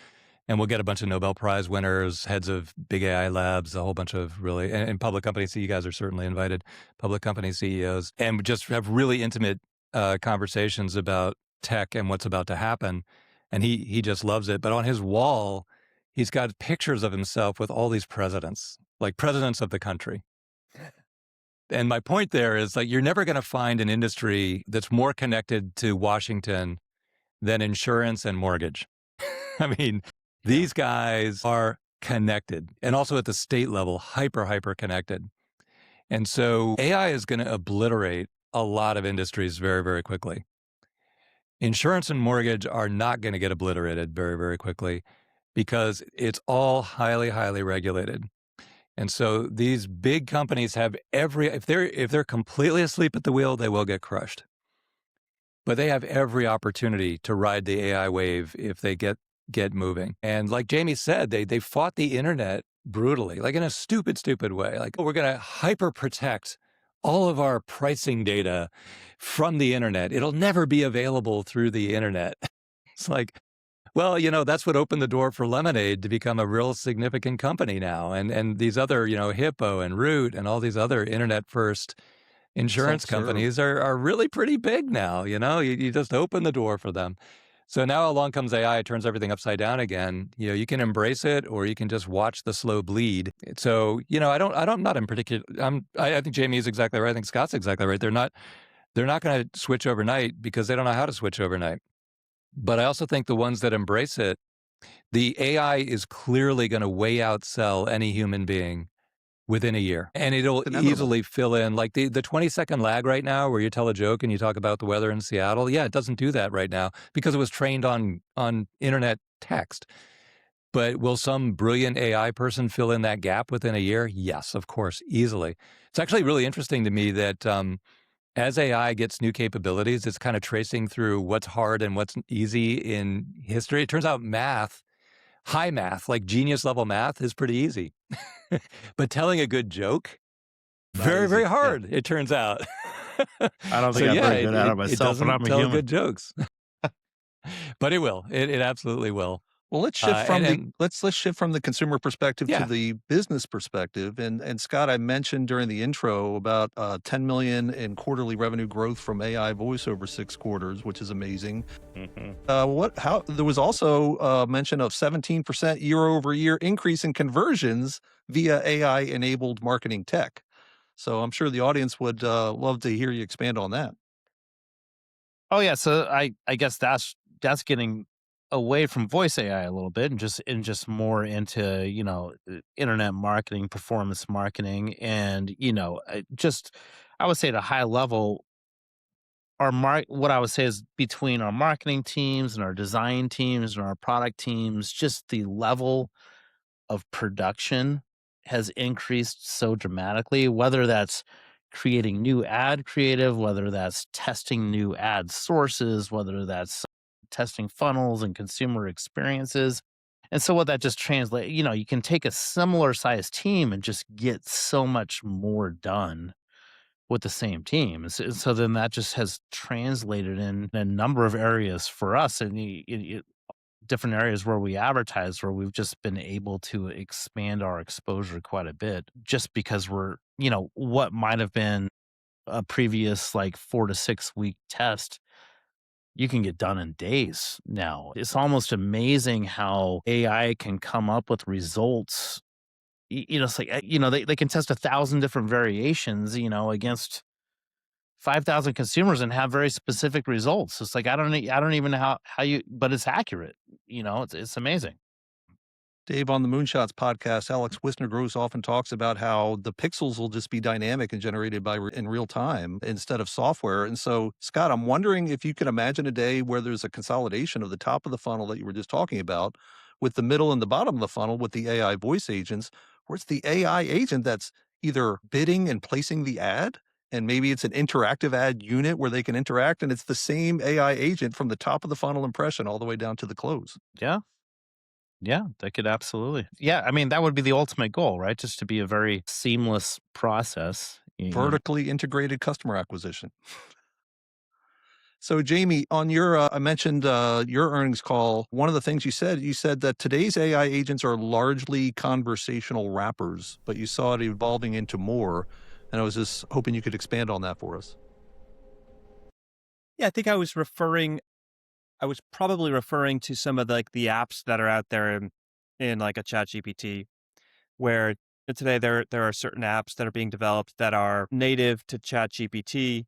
[SPEAKER 3] And we'll get a bunch of Nobel Prize winners, heads of big AI labs, a whole bunch of really, and public companies. So you guys are certainly invited, public company CEOs, and just have really intimate conversations about tech and what's about to happen. And he just loves it. But on his wall, he's got pictures of himself with all these presidents, like presidents of the country. And my point there is like, you're never going to find an industry that's more connected to Washington than insurance and mortgage. I mean, these guys are connected, and also at the state level, hyper connected. And so AI is going to obliterate a lot of industries very, very quickly. Insurance and mortgage are not going to get obliterated very, very quickly because it's all highly, highly regulated. And so these big companies have if they're completely asleep at the wheel, they will get crushed. But they have every opportunity to ride the AI wave if they get moving. And like Jayme said, they fought the internet brutally, like in a stupid, stupid way. Like, we're going to hyper protect all of our pricing data from the internet. It'll never be available through the internet. It's like, well, that's what opened the door for Lemonade to become a real significant company now. And these other, Hippo and Root and all these other internet first insurance companies are really pretty big now. You just open the door for them. So now along comes AI, it turns everything upside down again. You can embrace it, or you can just watch the slow bleed. So, I'm not in particular. I think Jayme is exactly right. I think Scott's exactly right. They're not going to switch overnight because they don't know how to switch overnight. But I also think the ones that embrace it, the AI is clearly going to way outsell any human being within a year. And it'll easily fill in, like the 20-second lag right now where you tell a joke and you talk about the weather in Seattle. Yeah, it doesn't do that right now because it was trained on internet text. But will some brilliant AI person fill in that gap within a year? Yes, of course, easily. It's actually really interesting to me that as AI gets new capabilities, it's kind of tracing through what's hard and what's easy in history. It turns out high math, like genius level math, is pretty easy. But telling a good joke, very, very hard, it turns out.
[SPEAKER 4] I don't think I'm very good at it myself, but I'm a human.
[SPEAKER 3] Good jokes. But it will. It absolutely will.
[SPEAKER 1] Well, let's shift from let's shift from the consumer perspective to the business perspective. And Scott, I mentioned during the intro about 10 million in quarterly revenue growth from AI voice over 6 quarters, which is amazing.
[SPEAKER 4] Mm-hmm.
[SPEAKER 1] There was also mention of 17% year-over-year increase in conversions via AI-enabled marketing tech. So I'm sure the audience would love to hear you expand on that.
[SPEAKER 4] Oh yeah, so I guess that's getting away from voice AI a little bit and just more into, internet marketing, performance marketing. And, I would say at a high level, what I would say is between our marketing teams and our design teams and our product teams, just the level of production has increased so dramatically, whether that's creating new ad creative, whether that's testing new ad sources, whether that's testing funnels and consumer experiences. And so what that just translates, you can take a similar sized team and just get so much more done with the same team. So then that just has translated in a number of areas for us and different areas where we advertise, where we've just been able to expand our exposure quite a bit just because we're, what might have been a previous like 4 to 6 week test, you can get done in days now. It's almost amazing how AI can come up with results. It's like, they can test 1,000 different variations, against 5,000 consumers and have very specific results. It's like, I don't even know how you, but it's accurate. It's amazing.
[SPEAKER 1] Dave, on the Moonshots podcast, Alex Wisner-Gross often talks about how the pixels will just be dynamic and generated in real time instead of software. And so, Scott, I'm wondering if you can imagine a day where there's a consolidation of the top of the funnel that you were just talking about with the middle and the bottom of the funnel with the AI voice agents, where it's the AI agent that's either bidding and placing the ad, and maybe it's an interactive ad unit where they can interact, and it's the same AI agent from the top of the funnel impression all the way down to the close.
[SPEAKER 4] Yeah. Yeah, that could absolutely. Yeah, I mean, that would be the ultimate goal, right? Just to be a very seamless process.
[SPEAKER 1] Vertically integrated customer acquisition. So, Jayme, on your, I mentioned your earnings call. One of the things you said that today's AI agents are largely conversational wrappers, but you saw it evolving into more. And I was just hoping you could expand on that for us.
[SPEAKER 5] Yeah, I think I was probably referring to some of the apps that are out there in like a ChatGPT, where today there are certain apps that are being developed that are native to ChatGPT.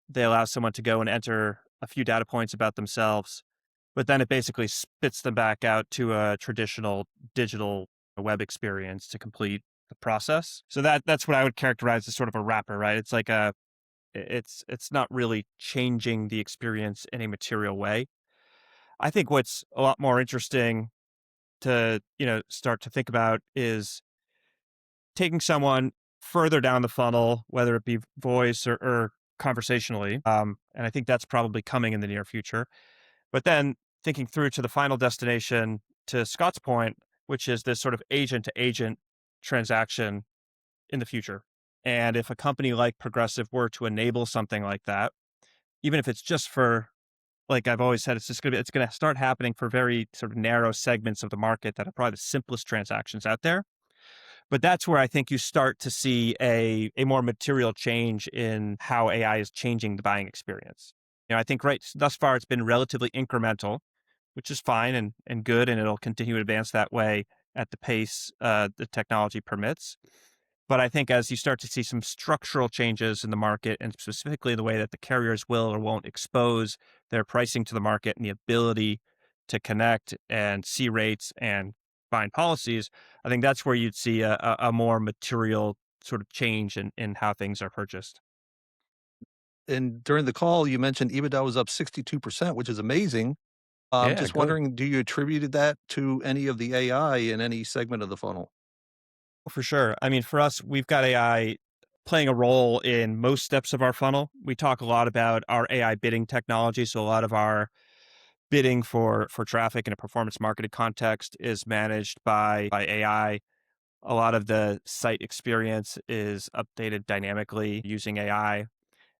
[SPEAKER 5] They allow someone to go and enter a few data points about themselves, but then it basically spits them back out to a traditional digital web experience to complete the process. So that's what I would characterize as sort of a wrapper, right? It's like It's not really changing the experience in a material way. I think what's a lot more interesting to, start to think about is taking someone further down the funnel, whether it be voice or conversationally. And I think that's probably coming in the near future. But then thinking through to the final destination, to Scott's point, which is this sort of agent to agent transaction in the future. And if a company like Progressive were to enable something like that, even if it's just for, like I've always said, it's going to start happening for very sort of narrow segments of the market that are probably the simplest transactions out there. But that's where I think you start to see a more material change in how AI is changing the buying experience. I think thus far it's been relatively incremental, which is fine and good, and it'll continue to advance that way at the pace the technology permits. But I think as you start to see some structural changes in the market, and specifically the way that the carriers will or won't expose their pricing to the market and the ability to connect and see rates and find policies, I think that's where you'd see a more material sort of change in how things are purchased.
[SPEAKER 1] And during the call, you mentioned EBITDA was up 62%, which is amazing.
[SPEAKER 3] Yeah,
[SPEAKER 1] Just
[SPEAKER 3] good.
[SPEAKER 1] wondering, do you attribute that to any of the AI in any segment of the funnel?
[SPEAKER 5] For sure. I mean, for us, we've got AI playing a role in most steps of our funnel. We talk a lot about our AI bidding technology. So a lot of our bidding for traffic in a performance marketing context is managed by AI. A lot of the site experience is updated dynamically using AI.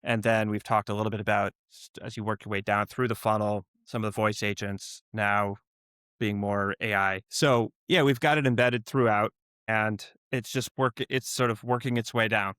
[SPEAKER 5] And then we've talked a little bit about, as you work your way down through the funnel, some of the voice agents now being more AI. So yeah, we've got it embedded throughout, and it's sort of working its way down.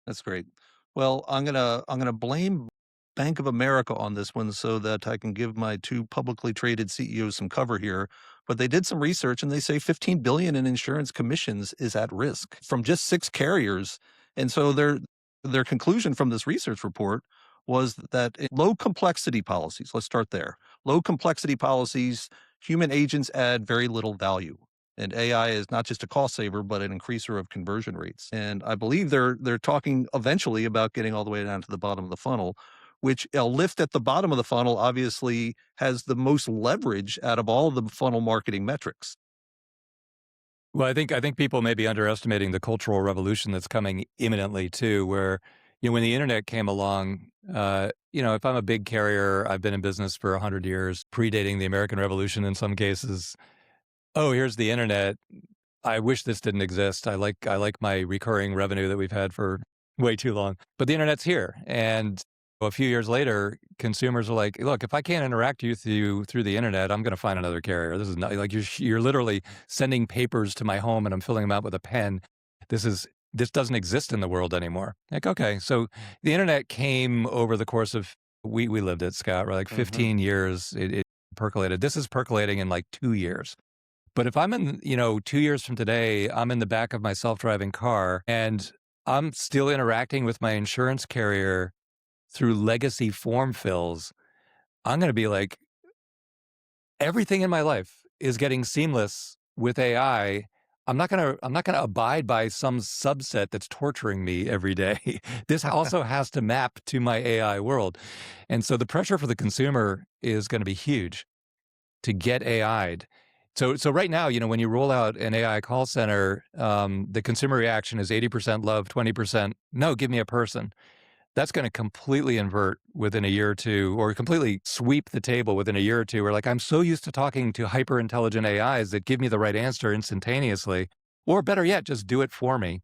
[SPEAKER 1] That's great. Well, I'm gonna blame Bank of America on this one so that I can give my two publicly traded CEOs some cover here. But they did some research and they say 15 billion in insurance commissions is at risk from just six carriers. And so their conclusion from this research report was that low complexity policies, let's start there. Low complexity policies, human agents add very little value. And AI is not just a cost saver, but an increaser of conversion rates. And I believe they're talking eventually about getting all the way down to the bottom of the funnel, which a lift at the bottom of the funnel obviously has the most leverage out of all the funnel marketing metrics.
[SPEAKER 3] Well, I think people may be underestimating the cultural revolution that's coming imminently too, where when the internet came along, if I'm a big carrier, I've been in business for 100 years, predating the American Revolution in some cases. Oh, here's the internet. I wish this didn't exist. I like my recurring revenue that we've had for way too long. But the internet's here. And a few years later, consumers are like, look, if I can't interact with you through the internet, I'm going to find another carrier. This is not like you're literally sending papers to my home and I'm filling them out with a pen. This doesn't exist in the world anymore. Like, okay, so the internet came over the course of we lived it, Scott, right? Like
[SPEAKER 5] Hmm.
[SPEAKER 3] 15 years, it percolated. This is percolating in like 2 years. But if I'm in, 2 years from today, I'm in the back of my self-driving car and I'm still interacting with my insurance carrier through legacy form fills, I'm going to be like, everything in my life is getting seamless with AI. I'm not going to abide by some subset that's torturing me every day. This also has to map to my AI world. And so the pressure for the consumer is going to be huge to get AI'd. So right now, when you roll out an AI call center, the consumer reaction is 80% love, 20% no, give me a person. That's going to completely invert within a year or two, or completely sweep the table within a year or two. Where like, I'm so used to talking to hyper intelligent AIs that give me the right answer instantaneously, or better yet, just do it for me.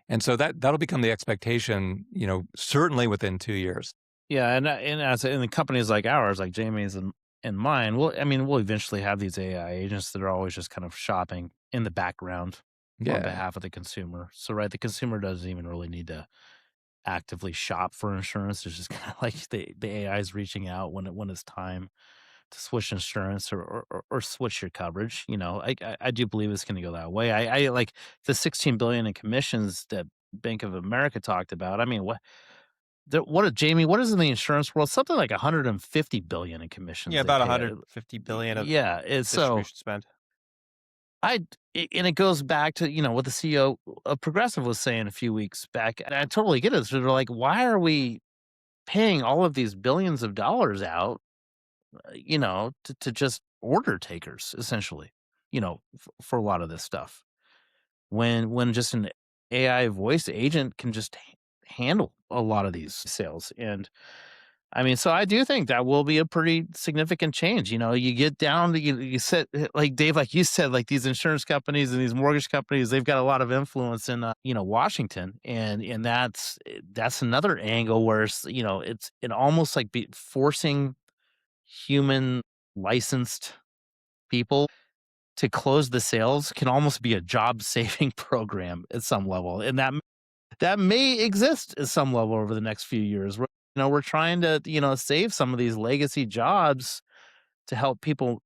[SPEAKER 3] And so that'll become the expectation, certainly within 2 years.
[SPEAKER 4] Yeah, and as in the companies like ours, like Jamie's and mine, we'll eventually have these AI agents that are always just kind of shopping in the background on
[SPEAKER 3] Yeah.
[SPEAKER 4] behalf of the consumer. So, right, the consumer doesn't even really need to actively shop for insurance. It's just kind of like the AI is reaching out when it's time to switch insurance or switch your coverage. I do believe it's going to go that way. I like the 16 billion in commissions that Bank of America talked about. I mean, Jamie? What is in the insurance world? Something like 150 billion in
[SPEAKER 5] Yeah,
[SPEAKER 4] commissions they
[SPEAKER 5] about
[SPEAKER 4] pay.
[SPEAKER 5] 150 billion of
[SPEAKER 4] Yeah, it's so
[SPEAKER 5] distribution spend.
[SPEAKER 4] And it goes back to, what the CEO of Progressive was saying a few weeks back. And I totally get it. So they're like, why are we paying all of these billions of dollars out, to just order takers, essentially, for a lot of this stuff, when just an AI voice agent can just handle a lot of these sales. And I mean, so I do think that will be a pretty significant change. You get down to, you said, like Dave, like you said, like these insurance companies and these mortgage companies, they've got a lot of influence in, Washington. And that's another angle where, it's almost like forcing human licensed people to close the sales can almost be a job saving program at some level. And that may exist at some level over the next few years. We're trying to, save some of these legacy jobs to help people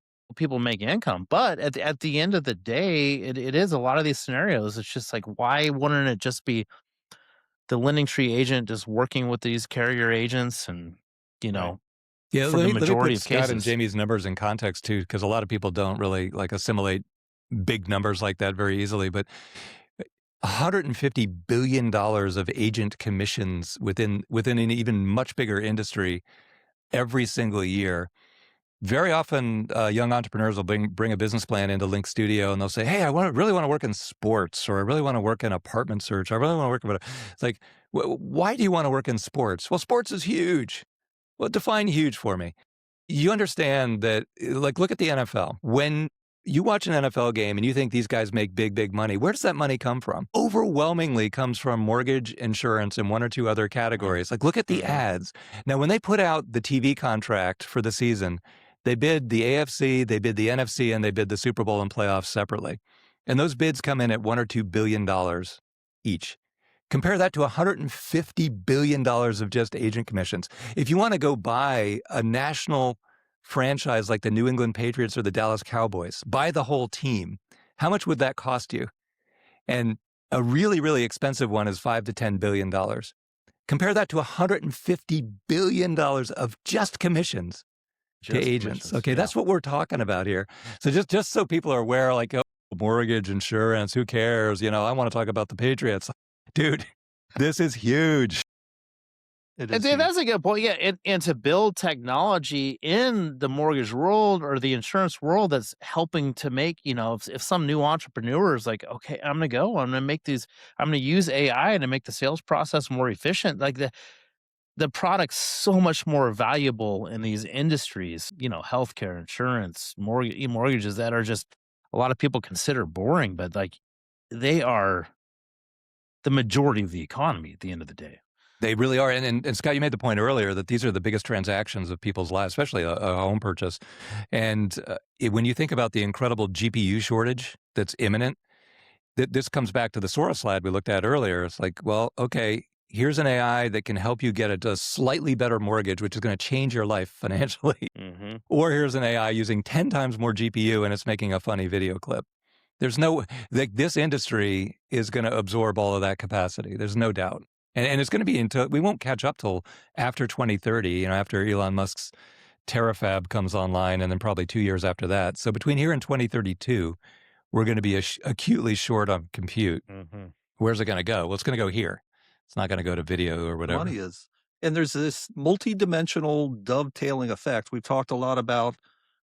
[SPEAKER 4] make income. But at the end of the day, it is a lot of these scenarios. It's just like, why wouldn't it just be the LendingTree agent just working with these carrier agents and,
[SPEAKER 3] Right. Yeah,
[SPEAKER 4] for the
[SPEAKER 3] let me
[SPEAKER 4] majority
[SPEAKER 3] put
[SPEAKER 4] of
[SPEAKER 3] Scott and
[SPEAKER 4] cases?
[SPEAKER 3] Jamie's numbers in context too, because a lot of people don't really like assimilate big numbers like that very easily. But $150 billion of agent commissions within an even much bigger industry every single year. Very often, young entrepreneurs will bring a business plan into Link Studio, and they'll say, "Hey, really want to work in sports, or I really want to work in apartment search. I really want to work in." It's like, why do you want to work in sports? Well, sports is huge. Well, define huge for me. You understand that, like, look at the NFL. When you watch an NFL game and you think these guys make big, big money, where does that money come from? Overwhelmingly comes from mortgage, insurance, and one or two other categories. Like, look at the ads. Now, when they put out the TV contract for the season, they bid the AFC, they bid the NFC, and they bid the Super Bowl and playoffs separately. And those bids come in at $1 or $2 billion each. Compare that to $150 billion of just agent commissions. If you want to go buy a national franchise like the New England Patriots or the Dallas Cowboys, buy the whole team, how much would that cost you? And a really, really expensive one is $5 to $10 billion. Compare that to $150 billion of just commissions to agents. Okay, that's what we're talking about here. So just so people are aware, like, oh, mortgage, insurance, who cares? I want to talk about the Patriots. Dude, this is huge.
[SPEAKER 4] And Dave, that's a good point. Yeah, and to build technology in the mortgage world or the insurance world that's helping to make, if some new entrepreneur is like, okay, I'm going to use AI to make the sales process more efficient. Like the product's so much more valuable in these industries, healthcare, insurance, mortgages that are just a lot of people consider boring, but like they are the majority of the economy at the end of the day.
[SPEAKER 3] They really are. And Scott, you made the point earlier that these are the biggest transactions of people's lives, especially a home purchase. And when you think about the incredible GPU shortage that's imminent, this comes back to the Sora slide we looked at earlier. It's like, well, okay, here's an AI that can help you get a slightly better mortgage, which is going to change your life financially. Mm-hmm. Or here's an AI using 10 times more GPU and it's making a funny video clip. There's this industry is going to absorb all of that capacity. There's no doubt. And it's going to be we won't catch up till after 2030, after Elon Musk's Terafab comes online, and then probably 2 years after that. So between here and 2032, we're going to be acutely short on compute. Mm-hmm. Where's it going to go? Well, it's going to go here. It's not going to go to video or whatever.
[SPEAKER 1] Money is. And there's this multi-dimensional dovetailing effect. We've talked a lot about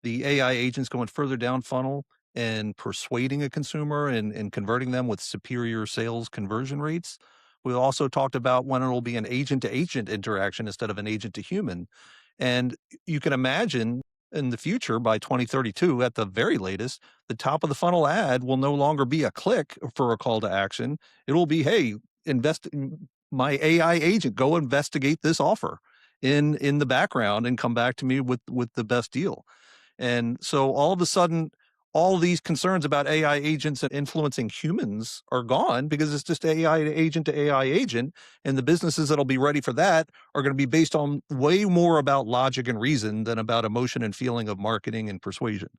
[SPEAKER 1] the AI agents going further down funnel and persuading a consumer and converting them with superior sales conversion rates. We also talked about when it will be an agent-to-agent interaction instead of an agent-to-human. And you can imagine in the future, by 2032 at the very latest, the top of the funnel ad will no longer be a click for a call to action. It will be, hey, my AI agent, go investigate this offer in the background and come back to me with the best deal. And so all of a sudden, all these concerns about AI agents and influencing humans are gone because it's just AI agent to AI agent. And the businesses that'll be ready for that are going to be based on way more about logic and reason than about emotion and feeling of marketing and persuasion.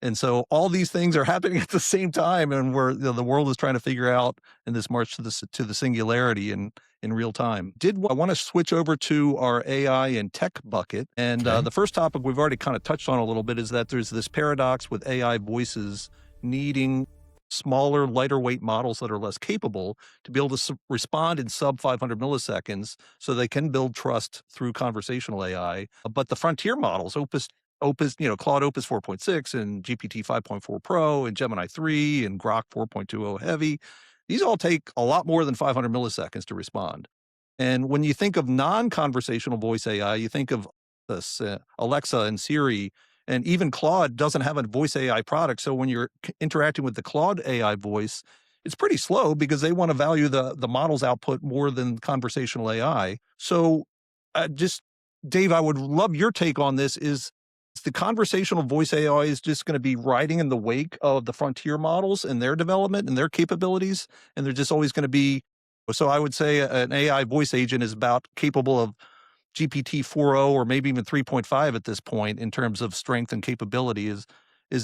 [SPEAKER 1] And so all these things are happening at the same time, and the world is trying to figure out in this march to the singularity in real time. I want to switch over to our AI and tech bucket. And the first topic we've already kind of touched on a little bit is that there's this paradox with AI voices needing smaller, lighter weight models that are less capable to be able to respond in sub 500 milliseconds so they can build trust through conversational AI. But the frontier models, Claude Opus 4.6 and GPT 5.4 Pro and Gemini 3 and Grok 4.20 Heavy, these all take a lot more than 500 milliseconds to respond. And when you think of non-conversational voice AI, you think of this, Alexa and Siri, and even Claude doesn't have a voice AI product. So when you're interacting with the Claude AI voice, it's pretty slow because they want to value the model's output more than conversational AI. So Dave, I would love your take on this. Is the conversational voice AI is just going to be riding in the wake of the frontier models and their development and their capabilities, and they're just always going to be. So I would say an AI voice agent is about capable of GPT 4.0 or maybe even 3.5 at this point in terms of strength and capability. Is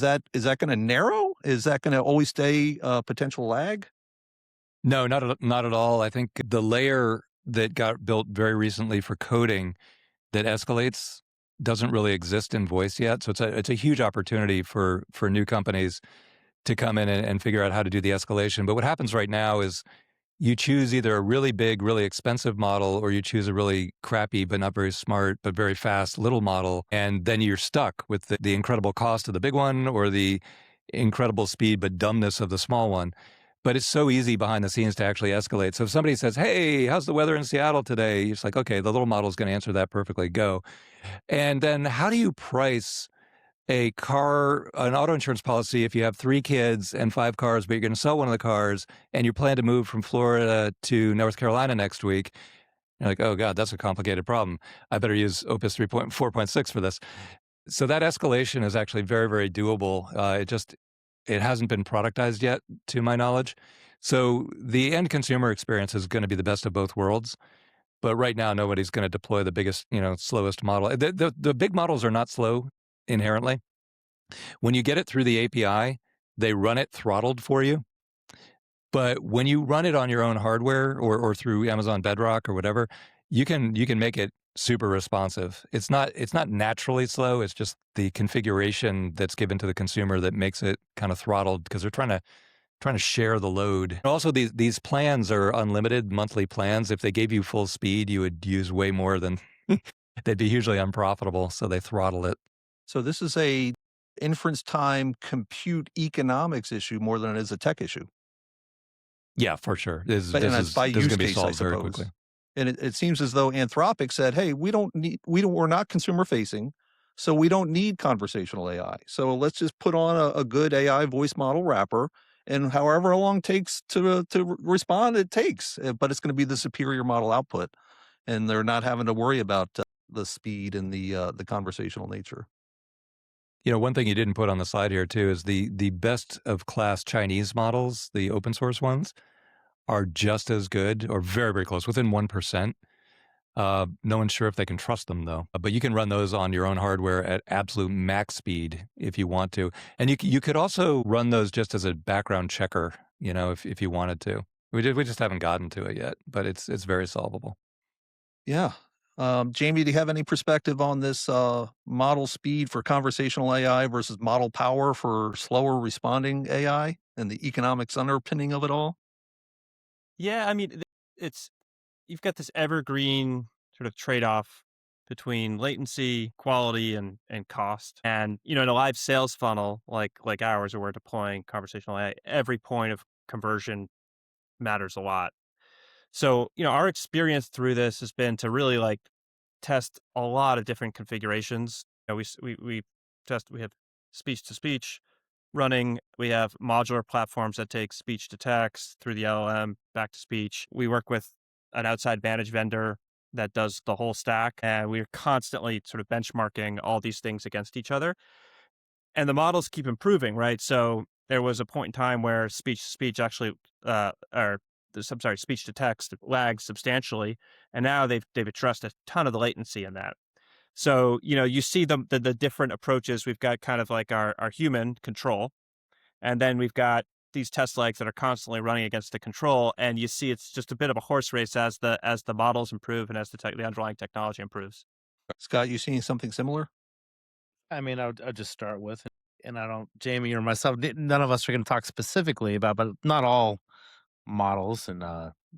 [SPEAKER 1] that going to narrow? Is that going to always stay potential lag?
[SPEAKER 3] No, not at all. I think the layer that got built very recently for coding that escalates doesn't really exist in voice yet. So it's a huge opportunity for new companies to come in and figure out how to do the escalation. But what happens right now is you choose either a really big, really expensive model, or you choose a really crappy, but not very smart, but very fast little model. And then you're stuck with the incredible cost of the big one or the incredible speed, but dumbness of the small one. But it's so easy behind the scenes to actually escalate. So if somebody says, hey, how's the weather in Seattle today? It's like, okay, the little model is going to answer that perfectly. Go. And then how do you price an auto insurance policy if you have 3 kids and 5 cars, but you're going to sell one of the cars and you plan to move from Florida to North Carolina next week? You're like, oh God, that's a complicated problem. I better use Opus 4.6 for this. So that escalation is actually very, very doable. It hasn't been productized yet, to my knowledge. So the end consumer experience is going to be the best of both worlds. But right now, nobody's going to deploy the biggest, slowest model. The big models are not slow inherently. When you get it through the API, they run it throttled for you. But when you run it on your own hardware or through Amazon Bedrock or whatever, you can make it super responsive. It's not naturally slow. It's just the configuration that's given to the consumer that makes it kind of throttled because they're trying to share the load. Also, these plans are unlimited monthly plans. If they gave you full speed, you would use way more than they'd be hugely unprofitable. So they throttle it.
[SPEAKER 1] So this is a inference time compute economics issue more than it is a tech issue.
[SPEAKER 3] Yeah, for sure. This
[SPEAKER 1] by
[SPEAKER 3] is
[SPEAKER 1] use
[SPEAKER 3] going to be
[SPEAKER 1] case,
[SPEAKER 3] solved
[SPEAKER 1] I
[SPEAKER 3] very
[SPEAKER 1] suppose.
[SPEAKER 3] quickly.
[SPEAKER 1] And it seems as though Anthropic said, hey, we're not consumer facing, so we don't need conversational AI. So let's just put on a good AI voice model wrapper, and however long it takes to respond, it takes. But it's going to be the superior model output, and they're not having to worry about the speed and the conversational nature.
[SPEAKER 3] One thing you didn't put on the slide here too is the best of class Chinese models, the open source ones, are just as good or very, very close, within 1%. No one's sure if they can trust them though. But you can run those on your own hardware at absolute max speed if you want to. And you could also run those just as a background checker, if you wanted to. We just haven't gotten to it yet, but it's very solvable.
[SPEAKER 1] Yeah. Jayme, do you have any perspective on this model speed for conversational AI versus model power for slower responding AI and the economics underpinning of it all?
[SPEAKER 5] Yeah, I mean, you've got this evergreen sort of trade-off between latency, quality, and cost. And in a live sales funnel like ours, where we're deploying conversational AI, every point of conversion matters a lot. So our experience through this has been to really test a lot of different configurations. We have speech to speech running. We have modular platforms that take speech to text through the LLM back to speech. We work with an outside managed vendor that does the whole stack, and we're constantly sort of benchmarking all these things against each other. And the models keep improving, right? So there was a point in time where speech to speech actually, speech to text lagged substantially, and now they've addressed a ton of the latency in that. So you see the different approaches. We've got kind of like our human control, and then we've got these test legs that are constantly running against the control, and you see it's just a bit of a horse race as the models improve and as the underlying technology improves.
[SPEAKER 1] Scott, you seeing something similar?
[SPEAKER 4] I mean, I'll just start with and I don't, Jayme or myself, none of us are going to talk specifically about, but not all models and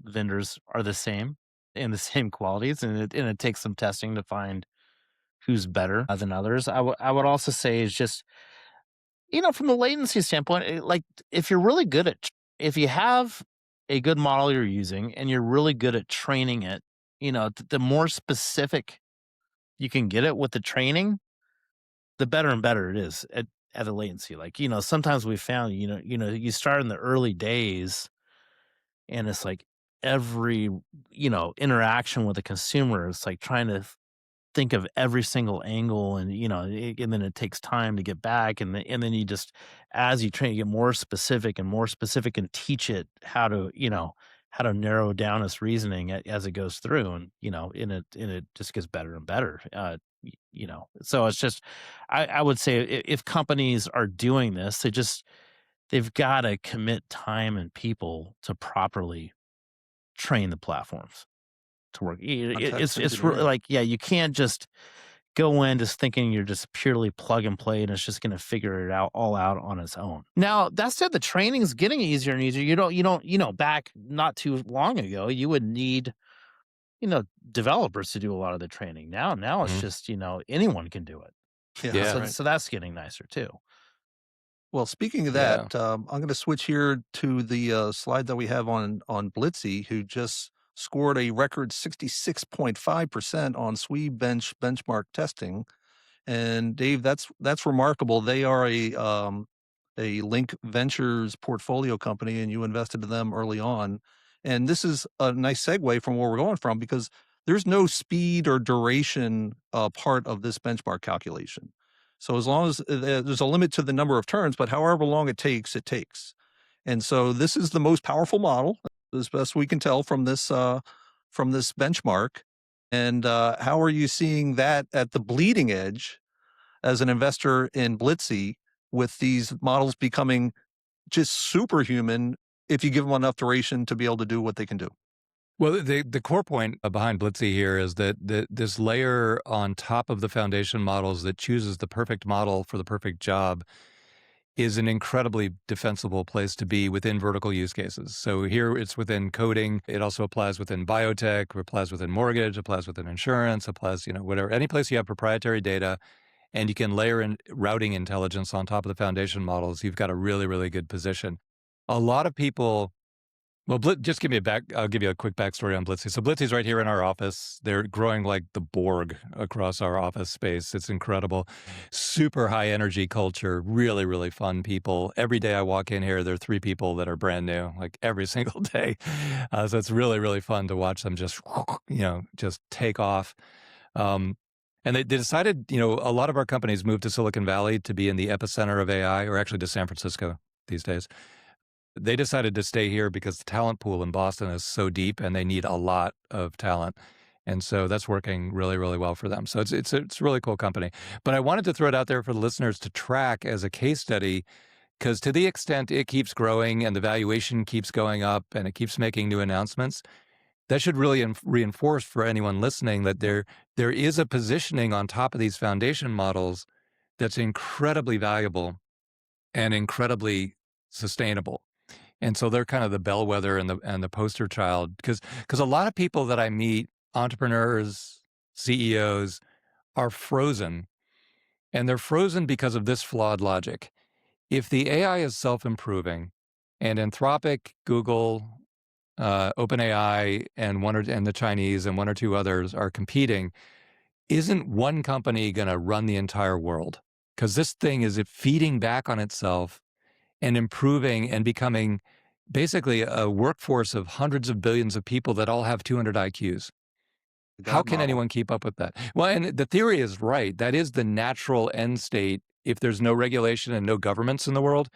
[SPEAKER 4] vendors are the same in the same qualities, and it takes some testing to find who's better than others. I would also say is just, from the latency standpoint, like if you're really good at, if you have a good model you're using and you're really good at training it, the more specific you can get it with the training, the better and better it is at the latency. Like, sometimes we found, you start in the early days and it's like every, interaction with the consumer, it's like trying to think of every single angle, and and then it takes time to get back, and then you just, as you train, you get more specific and more specific and teach it how to narrow down its reasoning as it goes through, and it just gets better and better. So it's just, I would say if companies are doing this, they've got to commit time and people to properly train the platforms to work. It's really like, yeah, you can't just go in just thinking you're just purely plug and play and it's just going to figure it out all out on its own. Now, that said, the training is getting easier and easier. Back not too long ago, you would need, developers to do a lot of the training. Now it's just, anyone can do it.
[SPEAKER 1] Yeah.
[SPEAKER 4] So that's getting nicer too.
[SPEAKER 1] Well, speaking of that, I'm going to switch here to the slide that we have on Blitzy, who just scored a record 66.5% on SWE-Bench benchmark testing. And Dave, that's remarkable. They are a Link Ventures portfolio company, and you invested in them early on. And this is a nice segue from where we're going from, because there's no speed or duration part of this benchmark calculation. So as long as there's a limit to the number of turns, but however long it takes, it takes. And so this is the most powerful model, as best we can tell from this benchmark. And how are you seeing that at the bleeding edge as an investor in Blitzy, with these models becoming just superhuman if you give them enough duration to be able to do what they can do?
[SPEAKER 3] Well, the core point behind Blitzy here is that this layer on top of the foundation models that chooses the perfect model for the perfect job is an incredibly defensible place to be within vertical use cases. So here it's within coding. It also applies within biotech, applies within mortgage, applies within insurance, applies, whatever, any place you have proprietary data and you can layer in routing intelligence on top of the foundation models, you've got a really, really good position. A lot of people, well, just I'll give you a quick backstory on Blitzy. So Blitzy's right here in our office. They're growing like the Borg across our office space. It's incredible. Super high energy culture, really, really fun people. Every day I walk in here, there are 3 people that are brand new, like every single day. So it's really, really fun to watch them just take off. And they decided, a lot of our companies moved to Silicon Valley to be in the epicenter of AI, or actually to San Francisco these days. They decided to stay here because the talent pool in Boston is so deep and they need a lot of talent. And so that's working really, really well for them. So it's a really cool company. But I wanted to throw it out there for the listeners to track as a case study, because to the extent it keeps growing and the valuation keeps going up and it keeps making new announcements, that should really reinforce for anyone listening that there is a positioning on top of these foundation models that's incredibly valuable and incredibly sustainable. And so they're kind of the bellwether and the poster child, because a lot of people that I meet, entrepreneurs, CEOs, are frozen. And they're frozen because of this flawed logic. If the AI is self-improving and Anthropic, Google, OpenAI, and the Chinese and 1 or 2 others are competing, isn't one company going to run the entire world? Because this thing is feeding back on itself and improving and becoming basically a workforce of hundreds of billions of people that all have 200 IQs. How can anyone keep up with that? Well, and the theory is right. That is the natural end state. If there's no regulation and no governments in the world,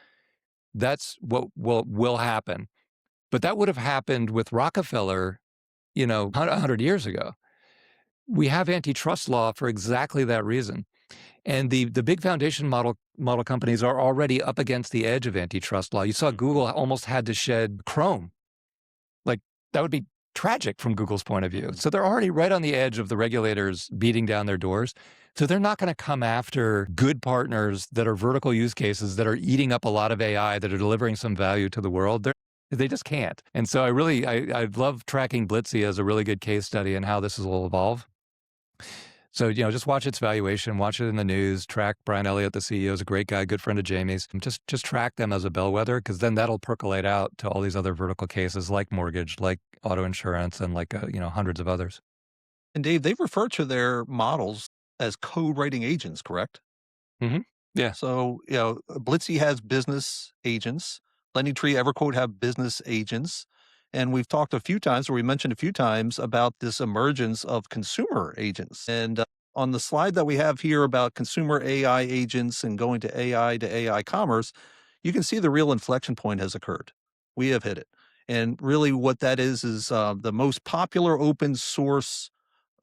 [SPEAKER 3] that's what will happen. But that would have happened with Rockefeller, 100 years ago. We have antitrust law for exactly that reason. And the big foundation model companies are already up against the edge of antitrust law. You saw Google almost had to shed Chrome. Like, that would be tragic from Google's point of view. So they're already right on the edge of the regulators beating down their doors. So they're not going to come after good partners that are vertical use cases that are eating up a lot of AI, that are delivering some value to the world. They just can't. And so I love tracking Blitzy as a really good case study in how this will evolve. So, just watch its valuation, watch it in the news, track Brian Elliott, the CEO, is a great guy, good friend of Jayme's. Just track them as a bellwether, because then that'll percolate out to all these other vertical cases like mortgage, like auto insurance, and like, hundreds of others.
[SPEAKER 1] And Dave, they refer to their models as code writing agents, correct?
[SPEAKER 3] Mm-hmm. Yeah.
[SPEAKER 1] So, Blitzy has business agents. LendingTree, EverQuote have business agents. And we've talked a few times, or we mentioned a few times, about this emergence of consumer agents. And on the slide that we have here about consumer AI agents and going to AI commerce, you can see the real inflection point has occurred. We have hit it. And really what that is the most popular open source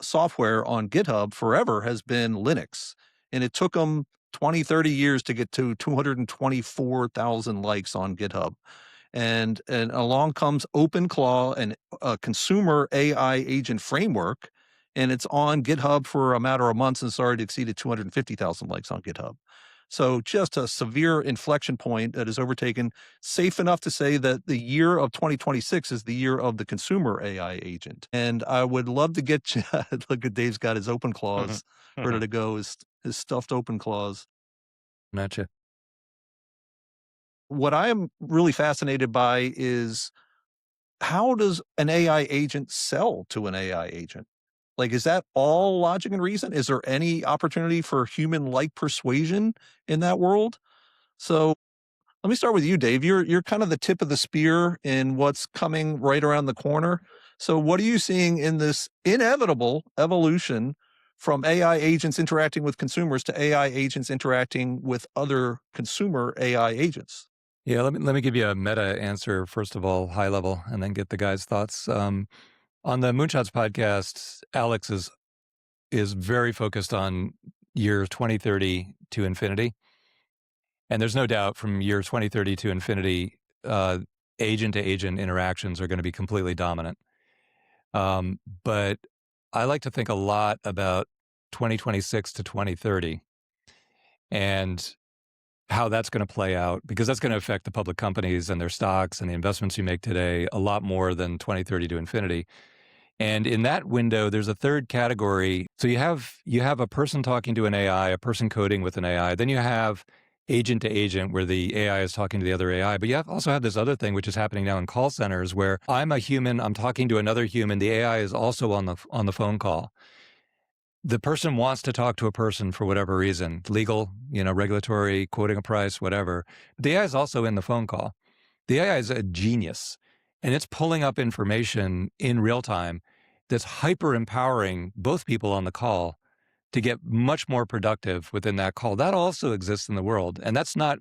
[SPEAKER 1] software on GitHub forever has been Linux. And it took them 20, 30 years to get to 224,000 likes on GitHub. And along comes OpenClaw, and a consumer AI agent framework, and it's on GitHub for a matter of months and it's already exceeded 250,000 likes on GitHub. So just a severe inflection point that is overtaken. Safe enough to say that the year of 2026 is the year of the consumer AI agent. And I would love to get you, look at Dave's got his OpenClaws ready to go, his stuffed OpenClaws.
[SPEAKER 3] Gotcha.
[SPEAKER 1] What I am really fascinated by is, how does an AI agent sell to an AI agent? Like, is that all logic and reason? Is there any opportunity for human-like persuasion in that world? So let me start with you, Dave. You're kind of the tip of the spear in what's coming right around the corner. So what are you seeing in this inevitable evolution from AI agents interacting with consumers to AI agents interacting with other consumer AI agents?
[SPEAKER 3] Yeah, let me give you a meta answer, first of all, high level, and then get the guys' thoughts. On the Moonshots podcast, Alex is very focused on year 2030 to infinity. And there's no doubt from year 2030 to infinity, agent-to-agent interactions are going to be completely dominant. But I like to think a lot about 2026 to 2030 and how that's going to play out, because that's going to affect the public companies and their stocks and the investments you make today a lot more than 2030 to infinity. And in that window, there's a third category. So you have a person talking to an AI, a person coding with an AI. Then you have agent to agent, where the AI is talking to the other AI. But you also have this other thing, which is happening now in call centers, where I'm a human, I'm talking to another human. The AI is also on the phone call. The person wants to talk to a person for whatever reason, legal, regulatory, quoting a price, whatever. The AI is also in the phone call. The AI is a genius, and it's pulling up information in real time that's hyper empowering both people on the call to get much more productive within that call. That also exists in the world. And that's not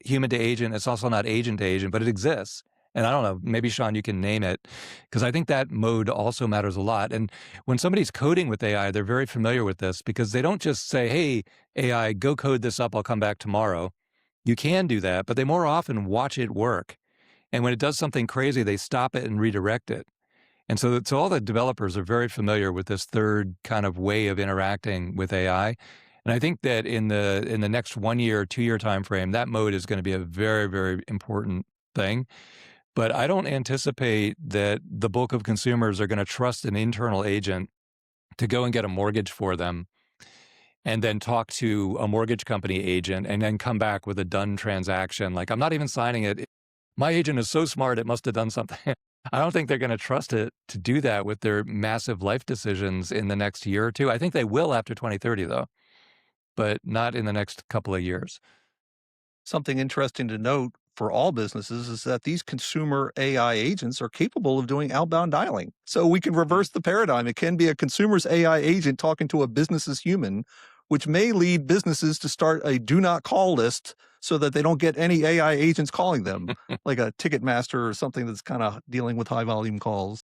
[SPEAKER 3] human to agent. It's also not agent to agent, but it exists. And I don't know, maybe Sean, you can name it, because I think that mode also matters a lot. And when somebody's coding with AI, they're very familiar with this, because they don't just say, hey, AI, go code this up, I'll come back tomorrow. You can do that, but they more often watch it work. And when it does something crazy, they stop it and redirect it. And so all the developers are very familiar with this third kind of way of interacting with AI. And I think that in the next 1 year, 2 year time frame, that mode is going to be a very, very important thing. But I don't anticipate that the bulk of consumers are going to trust an internal agent to go and get a mortgage for them and then talk to a mortgage company agent and then come back with a done transaction. Like, I'm not even signing it. My agent is so smart, it must have done something. I don't think they're going to trust it to do that with their massive life decisions in the next year or two. I think they will after 2030, though, but not in the next couple of years.
[SPEAKER 1] Something interesting to note for all businesses is that these consumer AI agents are capable of doing outbound dialing. So we can reverse the paradigm. It can be a consumer's AI agent talking to a business's human, which may lead businesses to start a do not call list so that they don't get any AI agents calling them, like a Ticketmaster or something that's kind of dealing with high volume calls.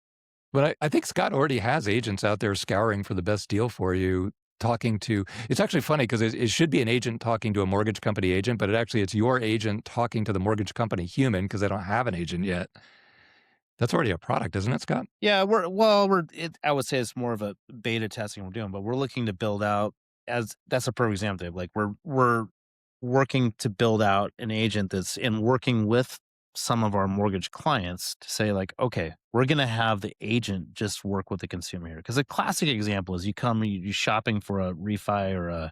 [SPEAKER 3] But I think Scott already has agents out there scouring for the best deal for you. It's actually funny, because it should be an agent talking to a mortgage company agent, but it's your agent talking to the mortgage company human, because they don't have an agent yet. That's already a product, isn't it, Scott?
[SPEAKER 4] Yeah, I would say it's more of a beta testing we're doing, but we're looking to build out as that's a perfect example. Dave. Like we're working to build out an agent that's in working with some of our mortgage clients to say like, okay, we're going to have the agent just work with the consumer here. Because a classic example is you're shopping for a refi or a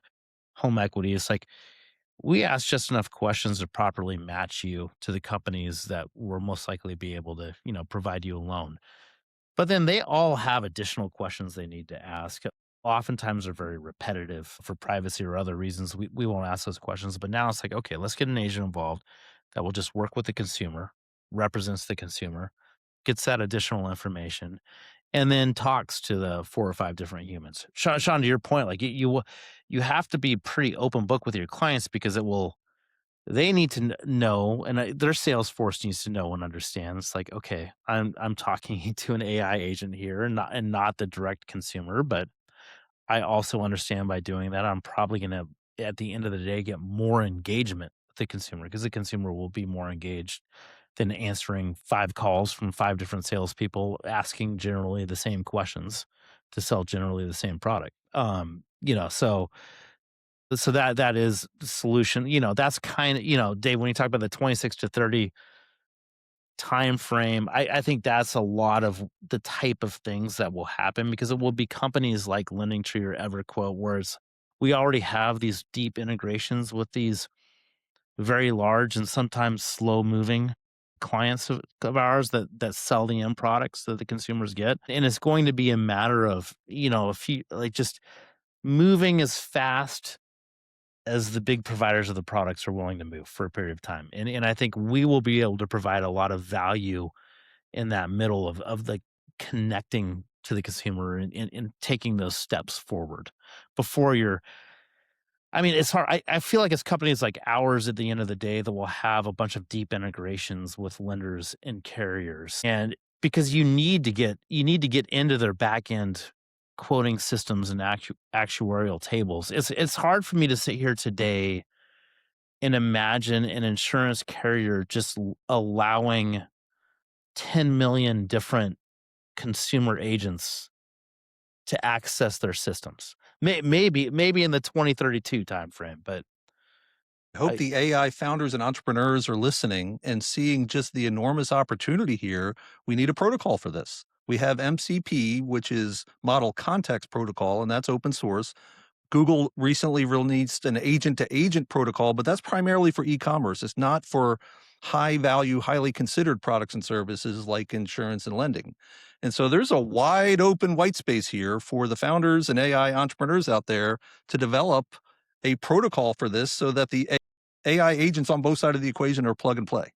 [SPEAKER 4] home equity. It's like we ask just enough questions to properly match you to the companies that will most likely be able to, provide you a loan. But then they all have additional questions they need to ask. Oftentimes they're very repetitive for privacy or other reasons. We won't ask those questions. But now it's like, okay, let's get an agent involved that will just work with the consumer, represents the consumer, gets that additional information, and then talks to the 4 or 5 different humans. Sean, to your point, like you have to be pretty open book with your clients because they need to know, and their sales force needs to know and understand. It's like, okay, I'm talking to an AI agent here, and not the direct consumer, but I also understand by doing that, I'm probably gonna, at the end of the day, get more engagement with the consumer because the consumer will be more engaged than answering 5 calls from 5 different salespeople asking generally the same questions to sell generally the same product. So that is the solution. That's kind of, Dave, when you talk about the 26 to 30 time frame, I think that's a lot of the type of things that will happen because it will be companies like LendingTree or EverQuote, whereas we already have these deep integrations with these very large and sometimes slow moving clients of ours that sell the end products that the consumers get. And it's going to be a matter of, a few, like just moving as fast as the big providers of the products are willing to move for a period of time. And I think we will be able to provide a lot of value in that middle of like connecting to the consumer and taking those steps forward before you're I mean, it's hard. I feel like it's companies like ours at the end of the day that will have a bunch of deep integrations with lenders and carriers. And because you need to get into their back end quoting systems and actuarial tables. It's hard for me to sit here today and imagine an insurance carrier just allowing 10 million different consumer agents to access their systems. Maybe in the 2032 timeframe, but
[SPEAKER 1] I hope
[SPEAKER 4] I
[SPEAKER 1] the AI founders and entrepreneurs are listening and seeing just the enormous opportunity here. We need a protocol for this. We have MCP, which is Model Context Protocol, and that's open source. Google recently released an agent-to-agent protocol, but that's primarily for e-commerce. It's not for high-value, highly considered products and services like insurance and lending. And so there's a wide open white space here for the founders and AI entrepreneurs out there to develop a protocol for this so that the AI agents on both sides of the equation are plug and play.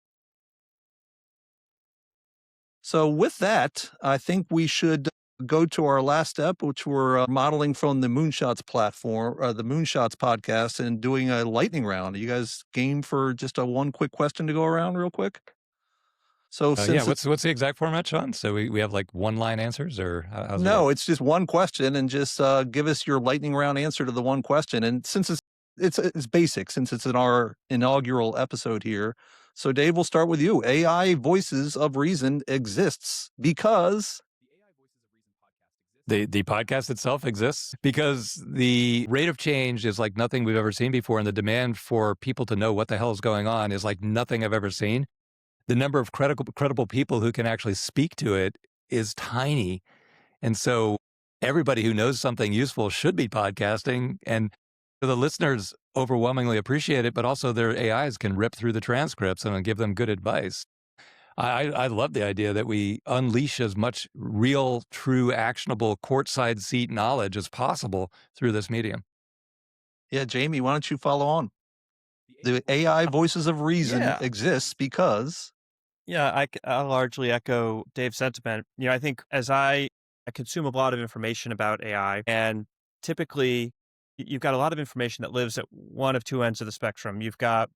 [SPEAKER 1] So with that, I think we should go to our last step, which we're modeling from the Moonshots platform, the Moonshots podcast, and doing a lightning round. Are you guys game for just a one quick question to go around real quick? So
[SPEAKER 3] Yeah,
[SPEAKER 1] since
[SPEAKER 3] what's the exact format, Sean? So we have like one line answers, or how's it
[SPEAKER 1] no,
[SPEAKER 3] work?
[SPEAKER 1] it's just one question, and just give us your lightning round answer to the one question. And since it's basic, since it's in our inaugural episode here. So Dave, we'll start with you. AI Voices of Reason exists because
[SPEAKER 3] The podcast itself exists because the rate of change is like nothing we've ever seen before, and the demand for people to know what the hell is going on is like nothing I've ever seen. The number of credible people who can actually speak to it is tiny. And so everybody who knows something useful should be podcasting. And the listeners overwhelmingly appreciate it, but also their AIs can rip through the transcripts and give them good advice. I love the idea that we unleash as much real, true, actionable courtside seat knowledge as possible through this medium.
[SPEAKER 1] yeah, Jayme, why don't you follow on? The AI Voices of Reason
[SPEAKER 5] Yeah.
[SPEAKER 1] exists because
[SPEAKER 5] Yeah, I largely echo Dave's sentiment. I think as I consume a lot of information about AI, and typically you've got a lot of information that lives at one of two ends of the spectrum. You've got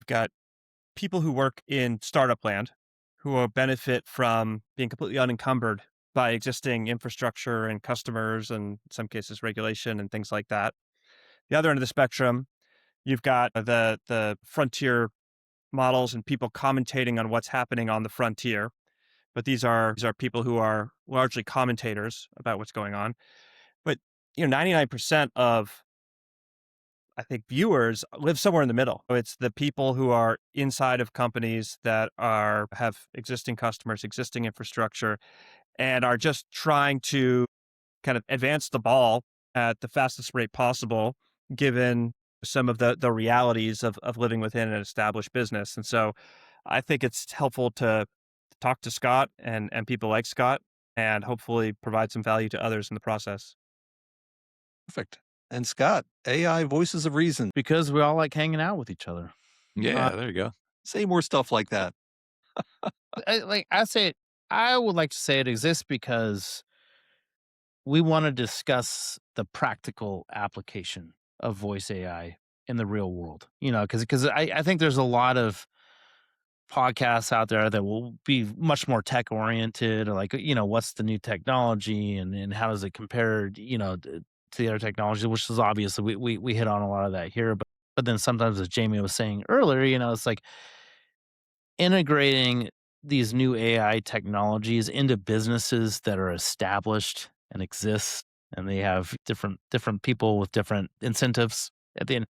[SPEAKER 5] people who work in startup land who will benefit from being completely unencumbered by existing infrastructure and customers and in some cases regulation and things like that. The other end of the spectrum, you've got the frontier models and people commentating on what's happening on the frontier. But these are people who are largely commentators about what's going on. But 99% of I think viewers live somewhere in the middle. It's the people who are inside of companies that have existing customers, existing infrastructure, and are just trying to kind of advance the ball at the fastest rate possible, given some of the realities of living within an established business. And so I think it's helpful to talk to Scott and people like Scott, and hopefully provide some value to others in the process.
[SPEAKER 1] Perfect. And Scott, AI Voices of Reason.
[SPEAKER 4] Because we all like hanging out with each other.
[SPEAKER 3] Yeah, there you go.
[SPEAKER 1] Say more stuff like that.
[SPEAKER 4] I would like to say it exists because we want to discuss the practical application of voice AI in the real world. Because I think there's a lot of podcasts out there that will be much more tech oriented, or like, what's the new technology and how does it compare, to the other technology, which is obviously we hit on a lot of that here. But then sometimes, as Jayme was saying earlier, it's like integrating these new AI technologies into businesses that are established and exist, and they have different people with different incentives at the end,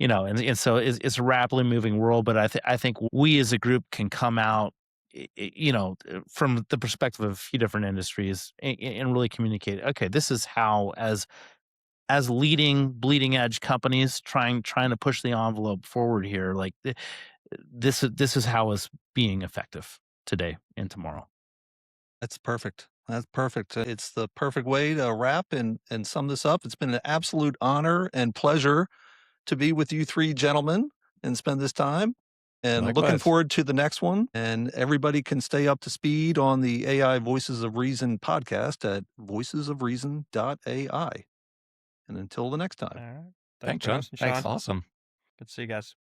[SPEAKER 4] and so it's a rapidly moving world. But I think we as a group can come out, from the perspective of a few different industries, and really communicate, okay, this is how, as leading bleeding edge companies trying to push the envelope forward here, like this is how it's being effective today and tomorrow.
[SPEAKER 1] That's perfect. That's perfect. It's the perfect way to wrap and sum this up. It's been an absolute honor and pleasure to be with you three gentlemen and spend this time. And looking
[SPEAKER 3] Likewise.
[SPEAKER 1] forward to the next one. And everybody can stay up to speed on the AI Voices of Reason podcast at voicesofreason.ai. And until the next
[SPEAKER 5] All
[SPEAKER 1] time.
[SPEAKER 5] right.
[SPEAKER 3] Thanks, John.
[SPEAKER 5] for hosting, Sean.
[SPEAKER 3] Thanks. Awesome.
[SPEAKER 5] Good to see you guys.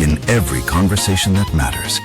[SPEAKER 2] In every conversation that matters,